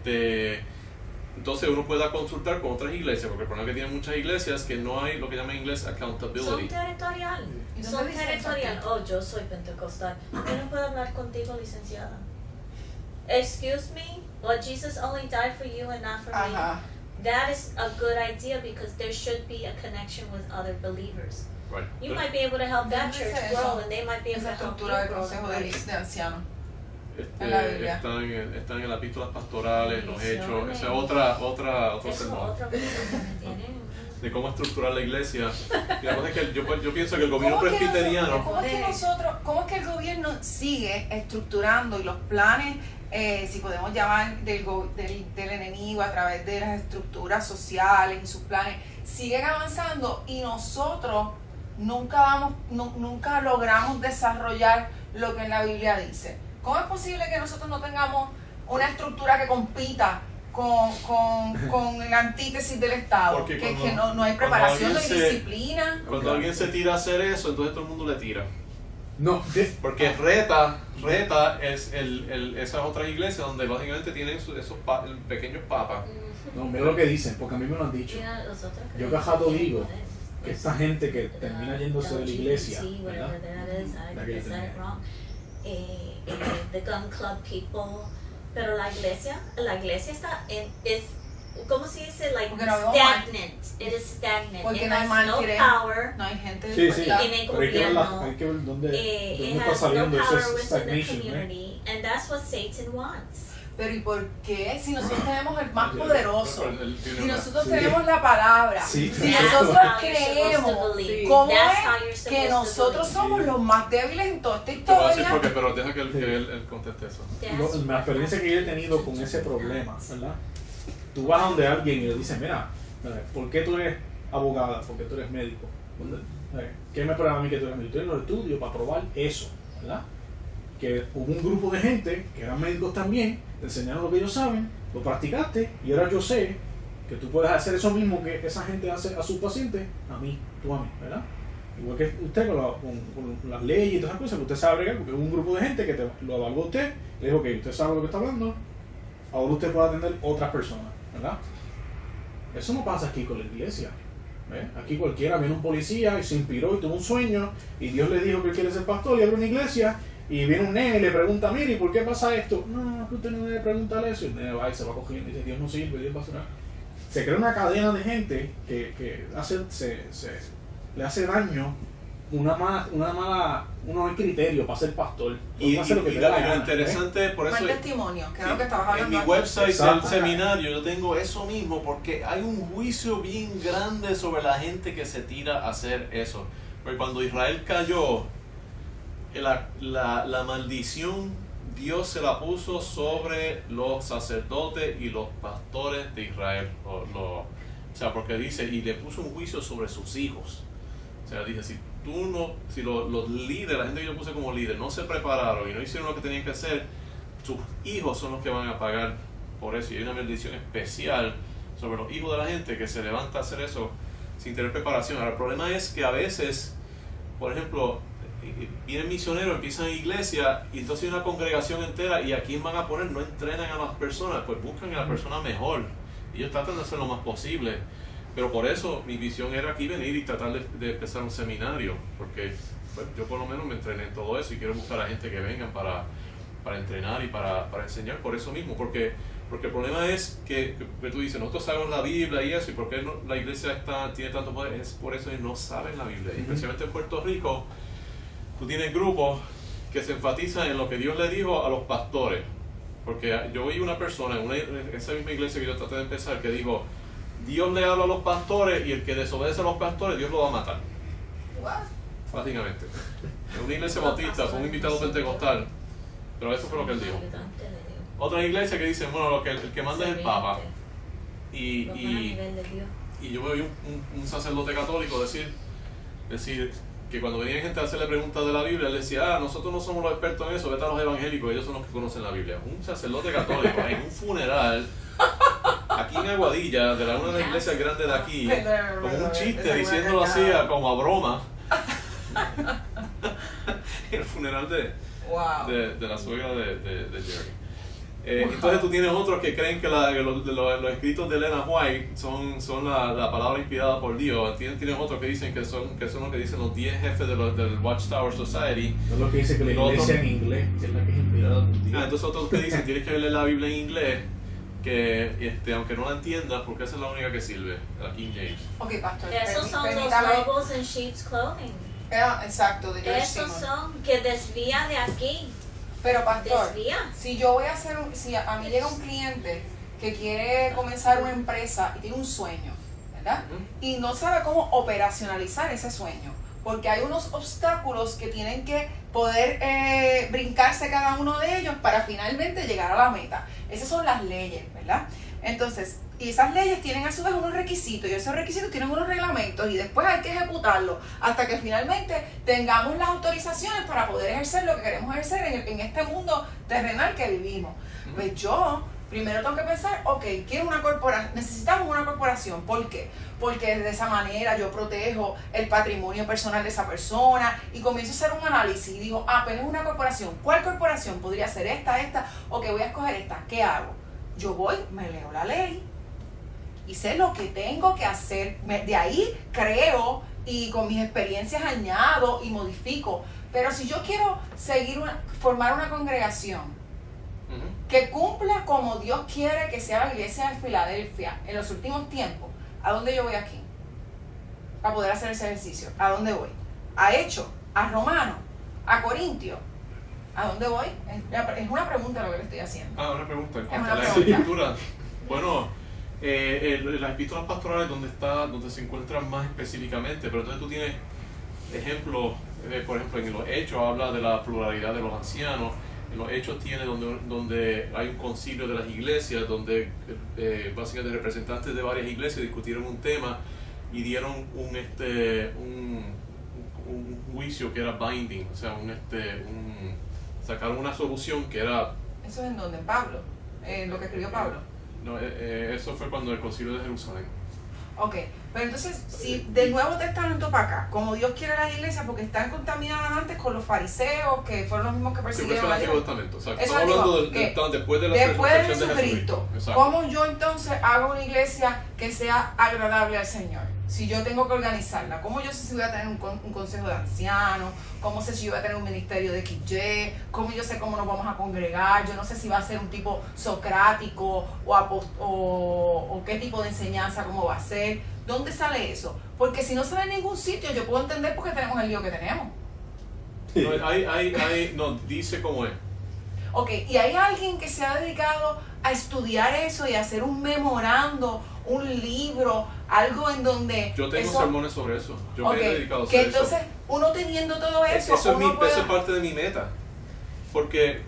entonces uno pueda consultar con otras iglesias, porque el problema que tienen muchas iglesias es que no hay lo que llaman en inglés Son accountability. territorial. ¿Y dónde Son dice eso? territorial. Oh, yo soy pentecostal. Yo no puedo hablar contigo, licenciada. Excuse me? Well, Jesus only died for you and not for me. Ajá. That is a good idea because there should be a connection with other believers. Right. You might be able to help that ¿Dónde church dice grow, eso? and they might be able Esa to help you estructura del grow. consejo de ancianos. en la Biblia. Están en las epístolas pastorales, los hechos, Bendiciones. esa es otro Eso es sermón. otra cosa que tienen. De cómo estructurar la iglesia. Y la cosa es que yo pienso que el gobierno ¿Cómo es que presbiteriano, cómo es que el gobierno sigue estructurando y los planes, si podemos llamar, del enemigo a través de las estructuras sociales y sus planes, siguen avanzando y nosotros nunca logramos desarrollar lo que en la Biblia dice? ¿Cómo es posible que nosotros no tengamos una estructura que compita con la antítesis del Estado, Porque que cuando- no hay cuando preparación, no hay alguien se- disciplina. Cuando alguien se tira a hacer eso, entonces todo el mundo le tira. No, Porque Reta es esas otras iglesias donde básicamente tienen esos pequeños papas. no, mira lo que dicen, porque a mí me lo han dicho. Mira, los otros Yo creen cada rato que digo pueden, que esta gente que termina yéndose de la iglesia, LGBT, ¿verdad? whatever that is, La I que guess yo that tenía. wrong. The gun club people, pero la iglesia está ¿cómo se dice? Like Porque no vemos stagnant. It is stagnant. Porque It no hay has mártires. no power. No hay gente Sí, sí, ¿verdad? En el pero hay que ver, gobierno, hay que ver dónde It está has no saliendo power ese within the stagnation, ¿eh? community, and that's what Satan wants. Pero ¿y por qué? Si nosotros tenemos el más Oye, poderoso, Tiene si una- nosotros Sí. tenemos la palabra, Sí. si That's nosotros how you're supposed to creemos, believe. ¿cómo That's es how you're que supposed to nosotros believe. somos los más débiles en toda esta Te voy a decir historia? por qué, pero deja que él conteste eso. That's La experiencia que yo he tenido con ese problema, ¿verdad? Tú vas a donde alguien y le dices, mira, ¿por qué tú eres abogada? ¿Por qué tú eres médico? ¿Qué me prueba a mí que tú eres médico? Tú eres los estudios para probar eso, ¿verdad? Que hubo un grupo de gente que eran médicos también, te enseñaron lo que ellos saben, lo practicaste y ahora yo sé que tú puedes hacer eso mismo que esa gente hace a sus pacientes, a mí, tú a mí, ¿verdad? Igual que usted con las leyes y todas esas cosas que usted sabe bregar, porque hubo un grupo de gente que lo evaluó a usted, le dijo que usted sabe lo que está hablando, ahora usted puede atender otras personas, ¿verdad? Eso no pasa aquí con la iglesia. ¿Ves? Aquí cualquiera viene un policía y se inspiró y tuvo un sueño y Dios le dijo que él quiere ser pastor y abre una iglesia y viene un nene y le pregunta, mire, ¿por qué pasa esto? No, que usted no debe preguntarle eso. Y el nene va y se va cogiendo y dice, Dios no sirve, Dios va a hacer. Se crea una cadena de gente que le hace daño un mal criterio para ser pastor. Y Hace lo que te da la lo gana, interesante, por eso Mal testimonio, que es lo que estabas en hablando mi antes. website del Exacto. seminario yo tengo eso mismo, porque hay un juicio bien grande sobre la gente que se tira a hacer eso. Porque cuando Israel cayó, la maldición Dios se la puso sobre los sacerdotes y los pastores de Israel. O sea, porque dice, y le puso un juicio sobre sus hijos. O sea, dice, si los líderes, la gente que yo puse como líder, no se prepararon y no hicieron lo que tenían que hacer, sus hijos son los que van a pagar por eso. Y hay una maldición especial sobre los hijos de la gente que se levanta a hacer eso sin tener preparación. Ahora, el problema es que a veces, por ejemplo, vienen misioneros, empiezan en iglesia y entonces hay una congregación entera y a quién van a poner, no entrenan a las personas, pues buscan a la persona mejor. Ellos tratan de hacer lo más posible. Pero por eso mi visión era aquí venir y tratar de empezar un seminario, porque pues, yo por lo menos me entrené en todo eso y quiero buscar a gente que vengan para entrenar y para enseñar por eso mismo, porque el problema es que tú dices, nosotros sabemos la Biblia y eso, y por qué la iglesia tiene tanto poder, es por eso que no saben la Biblia, y especialmente en Puerto Rico, tú tienes grupos que se enfatizan en lo que Dios le dijo a los pastores, porque yo oí una persona en esa misma iglesia que yo traté de empezar que dijo, Dios le habla a los pastores y el que desobedece a los pastores, Dios lo va a matar. What? Básicamente. En una iglesia bautista, fue un invitado pentecostal, pero eso fue lo que él dijo. Otra iglesia que dice, bueno, el que manda es el Papa. Y yo me oí un sacerdote católico decir que cuando venía gente a hacerle preguntas de la Biblia, él decía, nosotros no somos los expertos en eso, vete a los evangélicos, ellos son los que conocen la Biblia. Un sacerdote católico en un funeral, aquí en Aguadilla, de una de las iglesias grandes de aquí, como un chiste, diciéndolo así, como a broma. El funeral Wow. de la suegra de Jerry. Entonces tú tienes otros que creen que los escritos de Elena White son la palabra inspirada por Dios. Tienes otros que dicen que son lo que dicen los 10 jefes del Watchtower Society. No es lo que dice que la iglesia en inglés es la que es inspirada por Dios. Entonces otros que dicen tienes que leer la Biblia en inglés, que aunque no la entiendas, porque esa es la única que sirve, la King James. Ok, pastor, Esos son los permítame. lobos en sheep's clothing. Exacto, de George Esos Simmons. son que desvía de aquí. Pero pastor, Desvía. si yo voy a hacer si a mí llega un cliente que quiere comenzar una empresa y tiene un sueño, ¿verdad? Y no sabe cómo operacionalizar ese sueño, porque hay unos obstáculos que tienen que poder brincarse cada uno de ellos para finalmente llegar a la meta. Esas son las leyes, ¿verdad? Entonces, y esas leyes tienen a su vez unos requisitos, y esos requisitos tienen unos reglamentos, y después hay que ejecutarlos hasta que finalmente tengamos las autorizaciones para poder ejercer lo que queremos ejercer en este mundo terrenal que vivimos. Pues yo Primero tengo que pensar, ok, quiero una corporación, necesitamos una corporación. ¿Por qué? Porque de esa manera yo protejo el patrimonio personal de esa persona y comienzo a hacer un análisis y digo, pues es una corporación. ¿Cuál corporación? Podría ser esta, ok, voy a escoger esta. ¿Qué hago? Yo voy, me leo la ley y sé lo que tengo que hacer. De ahí creo y con mis experiencias añado y modifico. Pero si yo quiero formar una congregación que cumpla como Dios quiere que sea la iglesia de Filadelfia en los últimos tiempos, ¿a dónde yo voy aquí? Para poder hacer ese ejercicio. ¿A dónde voy? ¿A Hechos? ¿A Romanos? ¿A Corintios? ¿A dónde voy? Es una pregunta lo que le estoy haciendo. Una pregunta. En Es cuanto una a la pregunta. escritura, bueno, las epístolas pastorales donde se encuentran más específicamente, pero entonces tú tienes ejemplos, por ejemplo, en los Hechos habla de la pluralidad de los ancianos. En los Hechos tiene donde hay un concilio de las iglesias, donde básicamente representantes de varias iglesias discutieron un tema y dieron un juicio que era binding, o sea, sacaron una solución que era... ¿Eso es en dónde? ¿En Pablo? ¿Lo que escribió Pablo? No, eso fue cuando el concilio de Jerusalén. Ok, pero entonces, si del Nuevo Testamento para acá, como Dios quiere las iglesias, porque están contaminadas antes con los fariseos, que fueron los mismos que persiguieron el a Antiguo Dios. Testamento, o sea, Eso estamos digo, hablando después de la resurrección de Jesucristo. Exacto. ¿Cómo yo entonces hago una iglesia que sea agradable al Señor? Si yo tengo que organizarla, ¿cómo yo sé si voy a tener un consejo de ancianos? ¿Cómo sé si yo voy a tener un ministerio de XY? ¿Cómo yo sé cómo nos vamos a congregar? Yo no sé si va a ser un tipo socrático o qué tipo de enseñanza, cómo va a ser. ¿Dónde sale eso? Porque si no sale en ningún sitio, yo puedo entender por qué tenemos el lío que tenemos. No, dice cómo es. Ok, y hay alguien que se ha dedicado a estudiar eso y a hacer un memorando, un libro, algo en donde... Yo tengo sermones sobre eso. Yo me he dedicado a hacer que entonces, uno teniendo todo eso... Eso es parte de mi meta. Porque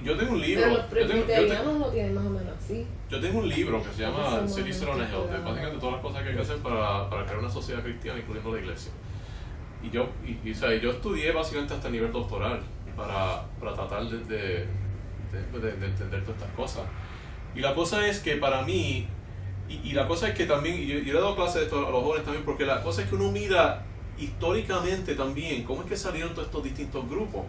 yo tengo un libro. Pero los presbiterianos lo tienen más o menos así. Yo tengo un libro que se llama Eso City Set on a Hill, es básicamente todas las cosas que hay que hacer para crear una sociedad cristiana, incluyendo la iglesia. Y yo estudié básicamente hasta el nivel doctoral para tratar de entender todas estas cosas. Y la cosa es que para mí, y la cosa es que también, y yo he dado clases de esto a los jóvenes también, porque la cosa es que uno mira históricamente también cómo es que salieron todos estos distintos grupos.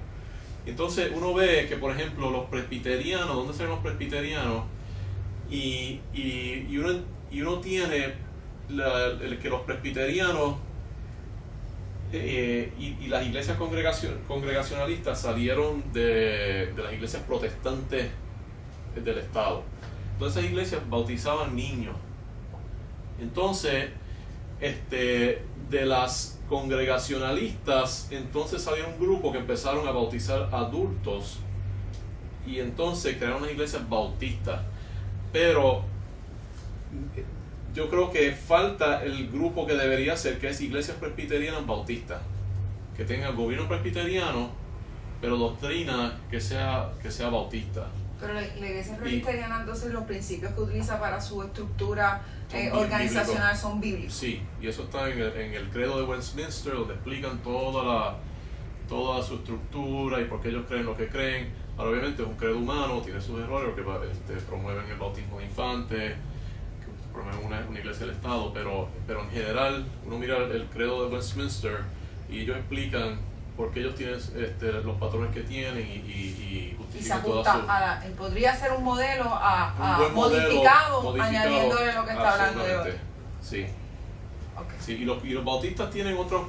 Entonces uno ve que, por ejemplo, los presbiterianos, ¿dónde salen los presbiterianos? Y uno tiene que los presbiterianos y las iglesias congregacionalistas salieron de las iglesias protestantes del Estado. Todas esas iglesias bautizaban niños. Entonces, de las congregacionalistas, entonces salió un grupo que empezaron a bautizar adultos y entonces crearon unas iglesias bautistas. Pero yo creo que falta el grupo que debería ser, que es iglesias presbiterianas bautistas, que tengan gobierno presbiteriano, pero doctrina que sea bautista. Pero la iglesia presbiteriana, entonces los principios que utiliza para su estructura organizacional son bíblicos. Sí, y eso está en el credo de Westminster, donde explican toda su estructura y por qué ellos creen lo que creen. Ahora, obviamente es un credo humano, tiene sus errores, porque promueven el bautismo de infantes, promueven una iglesia del Estado, pero en general uno mira el credo de Westminster y ellos explican por qué ellos tienen los patrones que tienen y justifican toda su... podría ser un modelo un buen modificado, modelo, añadiéndole lo que está hablando de hoy. Sí. Okay. Sí, y los bautistas tienen otros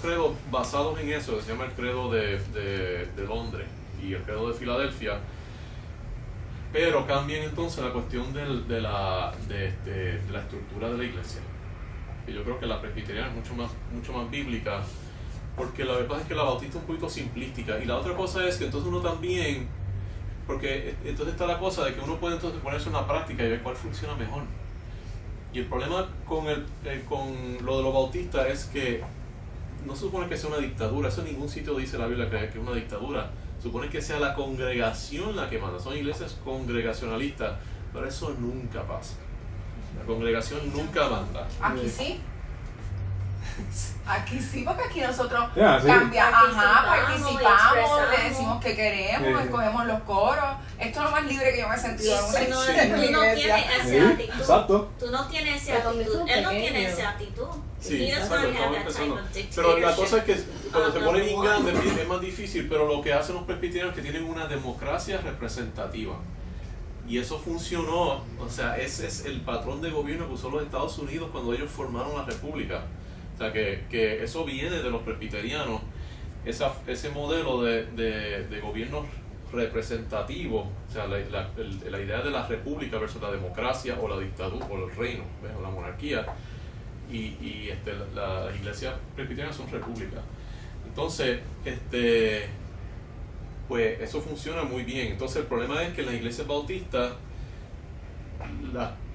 credos basados en eso, que se llama el credo de Londres y el credo de Filadelfia, pero cambian entonces la cuestión de la estructura de la iglesia. Y yo creo que la presbiteriana es mucho más bíblica, porque la verdad es que la bautista es un poquito simplística. Y la otra cosa es que entonces uno también, porque entonces está la cosa de que uno puede entonces ponerse en la práctica y ver cuál funciona mejor. Y el problema con lo de los bautistas es que no se supone que sea una dictadura. Eso en ningún sitio dice la Biblia que es una dictadura. Supone que sea la congregación la que manda. Son iglesias congregacionalistas, pero eso nunca pasa. La congregación nunca manda. Aquí sí. Aquí sí, porque aquí nosotros Ya, sí. cambiamos, Participamos, participamos, le expresamos. decimos que queremos, Sí. escogemos los coros. Esto es lo más libre que yo me he sentido en una Tú no, Sí. tú no iglesia. tienes Sí, esa actitud. exacto. Tú no tienes esa Pero también actitud. son Él no tiene pequeños. esa actitud. Sí, He doesn't exacto, have estamos that type empezando. of Pero la cosa es dictatorship. que cuando se ponen bien Number one. grandes es más difícil, pero lo que hacen los presbiterianos es que tienen una democracia representativa. Y eso funcionó, o sea, ese es el patrón de gobierno que usó los Estados Unidos cuando ellos formaron la república. O sea, que eso viene de los presbiterianos, ese modelo de gobierno representativo, o sea, la idea de la república versus la democracia o la dictadura o el reino, ¿ves? O la monarquía. Y las iglesias presbiterianas son repúblicas. Entonces, pues eso funciona muy bien. Entonces el problema es que en las iglesias bautistas,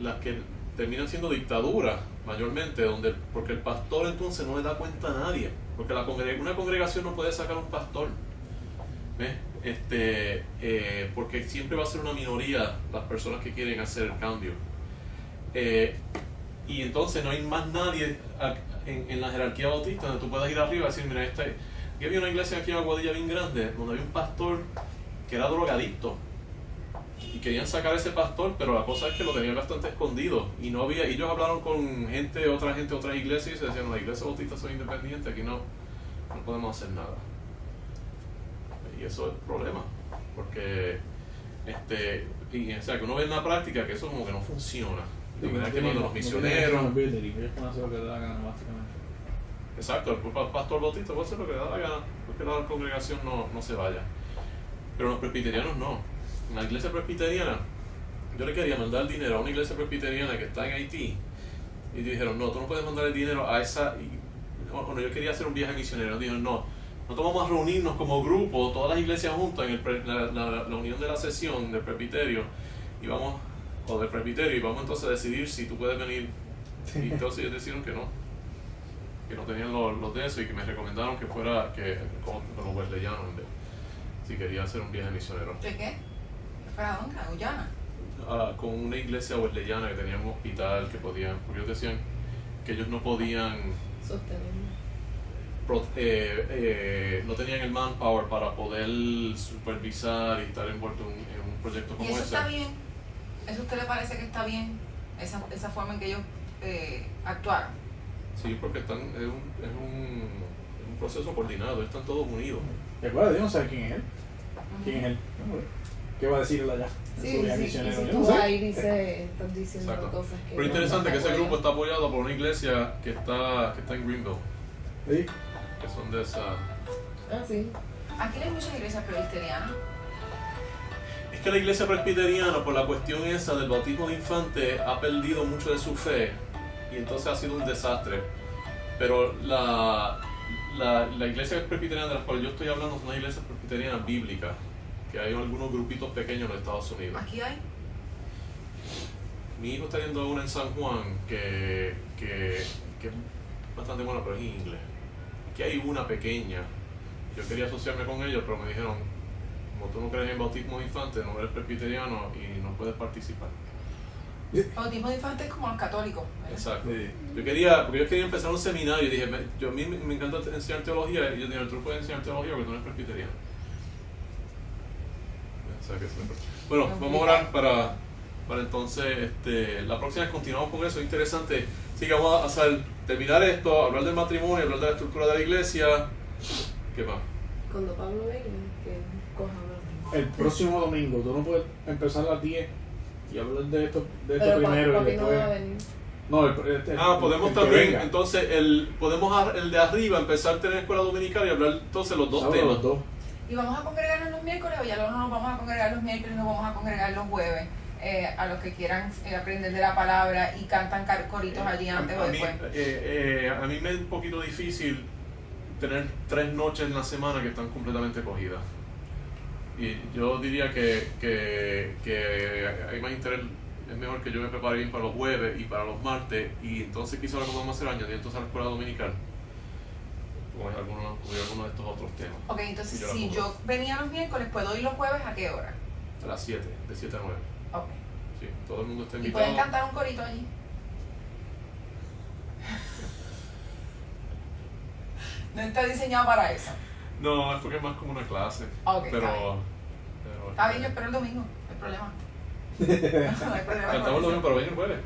las que terminan siendo dictaduras mayormente, porque el pastor entonces no le da cuenta a nadie, porque una congregación no puede sacar un pastor, ¿ves? Porque siempre va a ser una minoría las personas que quieren hacer el cambio. Y entonces no hay más nadie en la jerarquía bautista donde tú puedas ir arriba y decir, mira, aquí había una iglesia aquí en Aguadilla bien grande, donde había un pastor que era drogadicto. Y querían sacar a ese pastor, pero la cosa es que lo tenían bastante escondido. Y no había, ellos hablaron con otras iglesias y se decían, las iglesias bautistas son independientes, aquí no podemos hacer nada. Y eso es el problema. Porque, o sea, que uno ve en la práctica que eso como que no funciona. De verdad que cuando los misioneros. Exacto, el pastor bautista puede hacer lo que le da la gana, porque la congregación no se vaya. Pero los presbiterianos no. En la iglesia presbiteriana, yo le quería mandar dinero a una iglesia presbiteriana que está en Haití, y dijeron, no, tú no puedes mandar el dinero a esa. Bueno, yo quería hacer un viaje misionero, dijeron, no, nosotros vamos a reunirnos como grupo, todas las iglesias juntas, en la unión de la sesión del presbiterio, y vamos entonces a decidir si tú puedes venir. Y entonces ellos decidieron que no tenían los de eso, y que me recomendaron que fuera con los wesleyanos si quería hacer un viaje misionero. ¿De qué? ¿Para dónde? ¿A Guyana? Con una iglesia wesleyana que tenía un hospital que podían, porque ellos decían que ellos no podían, no tenían el manpower para poder supervisar y estar envuelto en un proyecto como ¿Y eso ese. está bien? ¿Eso a usted le parece que está bien? Esa forma en que ellos actuaron. Sí, porque es un proceso coordinado, están todos unidos. Recuerda, yo no sé quién es él. ¿Quién es él? ¿Qué va a decir él allá? En su viaje Sí, misionero. si Yo tú no sé. ahí estás diciendo Exacto. cosas que... Pero interesante que ese no grupo está apoyado por una iglesia que está en Greenville, Sí. que son de esa. Ah, sí. Aquí hay muchas iglesias presbiterianas. Es que la iglesia presbiteriana, por la cuestión esa del bautismo de infante, ha perdido mucho de su fe y entonces ha sido un desastre. Pero la iglesia presbiteriana de la cual yo estoy hablando son las iglesias presbiterianas bíblicas, que hay algunos grupitos pequeños en los Estados Unidos. Aquí hay. Mi hijo está yendo a una en San Juan que es bastante buena, pero es en inglés. Aquí hay una pequeña. Yo quería asociarme con ellos, pero me dijeron, como tú no crees en bautismo de infante, no eres presbiteriano y no puedes participar. Bautismo de infantes como los católicos, ¿verdad? Exacto. Sí. Porque yo quería empezar un seminario y dije, a mí me encanta enseñar teología, y yo dije, tú no puedes enseñar teología porque tú no eres presbiteriano. O sea, bueno, vamos a orar para entonces, la próxima vez continuamos con eso, es interesante. Así que vamos a terminar esto, hablar del matrimonio, hablar de la estructura de la iglesia. ¿Qué más? Cuando Pablo venga, que coja más. El próximo domingo, tú no puedes empezar a las 10 y hablar de esto Pero primero y papi no después. va a venir. No, Podemos el que también, venga. entonces, podemos el de arriba empezar a tener escuela dominical y hablar entonces los dos Sábado, temas. los dos. ¿Y vamos a congregarnos los miércoles o ya no nos vamos a congregar los miércoles, nos vamos a congregar los jueves? A los que quieran aprender de la palabra y cantan coritos allí antes o A mí, después. a mí me es un poquito difícil tener 3 noches en la semana que están completamente cogidas. Y yo diría que hay más interés, es mejor que yo me prepare bien para los jueves y para los martes, y entonces quizá lo que podemos hacer añadir entonces a la escuela dominical, como alguno de estos otros temas. Ok, entonces Yo la si pongo. yo venía los miércoles, ¿puedo ir los jueves a qué hora? A las 7, de 7 a 9. Ok. Sí, todo el mundo está ¿Y invitado. pueden cantar un corito allí? No está diseñado para eso. No, es porque es más como una clase. Ok, pero, está bien, yo espero el domingo, no hay problema. No hay problema. Cantamos el domingo, pero ven el jueves.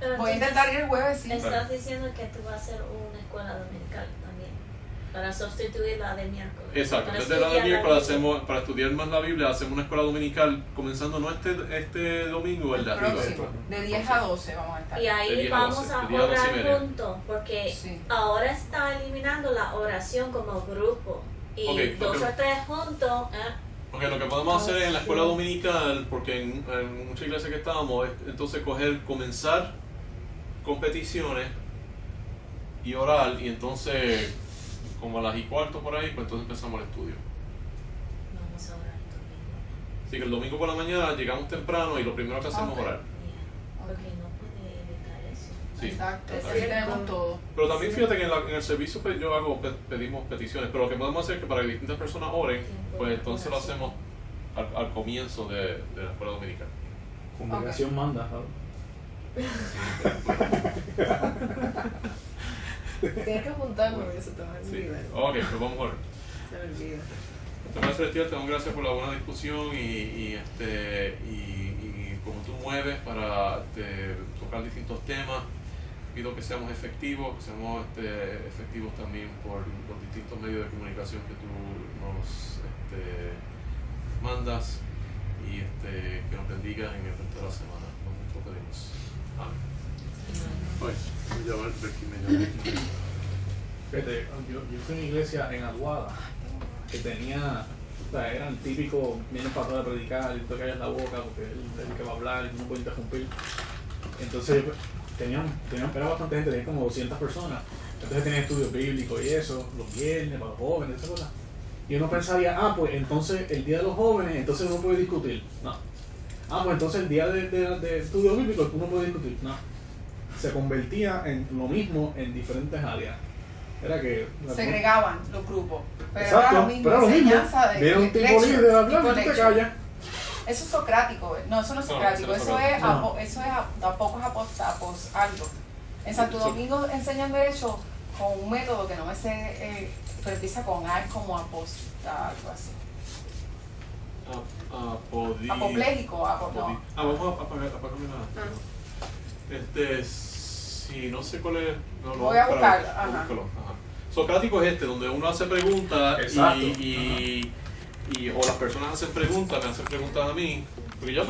Pero Voy a entonces, intentar ir el jueves, sí. estás diciendo que tú vas a hacer una escuela dominical también, para sustituir la de miércoles. Exacto, Para en vez de la de estudiar miércoles Biblia. hacemos, para estudiar más la Biblia, hacemos una escuela dominical comenzando no este domingo, el de arriba. Próximo, de 10 a 12 vamos a estar. Y De ahí 10 a vamos 12, a de 10 a 12 y orar media. juntos, porque Sí. ahora está eliminando la oración como grupo. Y Ok, 2 ok. o 3 juntos, Porque lo que podemos hacer es en la escuela dominical, porque en muchas iglesias que estábamos, es entonces comenzar competiciones y orar, y entonces como a las y cuarto por ahí, pues entonces empezamos el estudio. vamos a orar domingo. Así que el domingo por la mañana llegamos temprano y lo primero que hacemos Ok. es orar. Porque no puede evitar eso. Sí. Exacto, Es así cierto. tenemos todo. Pero también fíjate que en el servicio pues, yo pedimos peticiones, pero lo que podemos hacer es que para que distintas personas oren, pues entonces lo hacemos al comienzo de la escuela dominical. Congregación manda, ¿sabes? Tienes que juntarme porque se te va a Sí. olvidar. Ok, pues vamos a orar. Se me olvida. Padre Celestial, te damos gracias por la buena discusión y como tú mueves para tocar distintos temas. Pido que seamos efectivos, que seamos efectivos también por los distintos medios de comunicación que tú nos mandas y que nos bendigas en el resto de la semana. Con mucho pedimos. Amén. Fíjate, yo fui a una iglesia en Aguada que tenía, o sea, eran típicos, viene el pastor a predicar y tú te callas la boca porque él es el que va a hablar y no puede interrumpir. Entonces era bastante gente, tenía como 200 personas. Entonces tenían estudios bíblicos y eso, los viernes para los jóvenes, esas cosas. Y uno pensaría, pues entonces el día de los jóvenes, entonces uno puede discutir. No. Pues entonces el día de estudios bíblicos uno puede discutir. No. Se convertía en lo mismo en diferentes áreas. Era que Segregaban los grupos. Pero exacto, era lo mismo, pero lo mismo. enseñanza de Viene un tipo lecture, libre a hablar tipo y tú te lecture. callas. Eso es socrático, no, eso no es No, socrático, eso no es eso es, socrático. eso es tampoco es algo. En Santo Sí. Domingo enseñan derecho con un método que no me sé, pero empieza con A, es como aposta, algo así. Apopléjico, no. Vamos a apagarme la. Si no sé cuál es. No, Voy a buscarlo, espera, ajá. búscalo, ajá. Socrático es donde uno hace preguntas Exacto. o las personas hacen preguntas, me hacen preguntas a mí. Porque yo